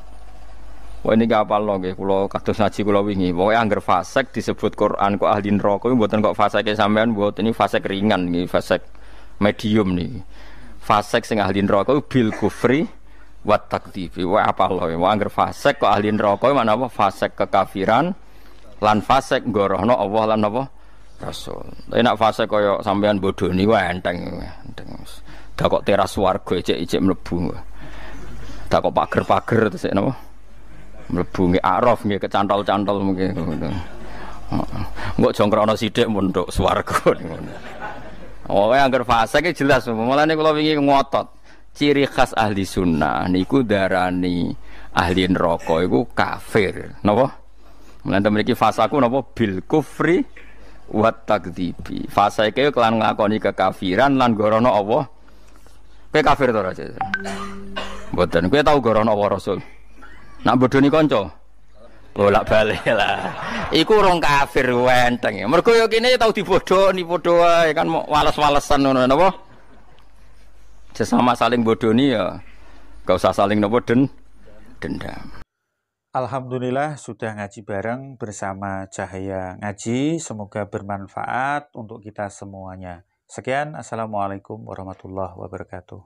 Wah ini gak apal nggih kula kados ngaji kula wingi. Pokoke angger fasik disebut Quran kok ahli neraka iku mboten kok fasike sampean mboten ini fasik ringan niki, fasik medium niki. Fasik sing ahli neraka bil kufri wa takdzibi. Wah apal lho. Wah angger fasik kok ahli neraka mana apa fasik kekafiran lan fasik ngorohno Allah lan apa Rasul. Tapi nek fasik kaya sampean bodoni wae enteng. Dak kok teras swarga ijek-ijek mlebu. Dak kok pager-pager terus napa? Mlebu nggih araf nggih kecantol-cantol mungkin ngono. Mbok jongkrono sithik munduk swarga ngono. Oh, angger fasik iki jelas. Mulane kula wingi ngotot. Ciri khas ahli sunnah niku darani ahli neraka iku kafir. Napa? Mulane mriki fasaku napa bil kufri wat takdzibi. Fasa iki kelan nglakoni kekafiran lan gorono Allah. Kowe kafir to ora, Cek? Mboten. Kowe tau gorono Allah Rasul. Nak bodoni kanca. Bolak-balik lah. Iku urung kafir wenteng. Mergo yo kene tau dibodoni padha wae kan wales-walesan ngono napa? Sesama saling bodoni ya gak usah saling napa dendam. Alhamdulillah sudah ngaji bareng bersama Cahaya Ngaji. Semoga bermanfaat untuk kita semuanya. Sekian, Assalamualaikum warahmatullahi wabarakatuh.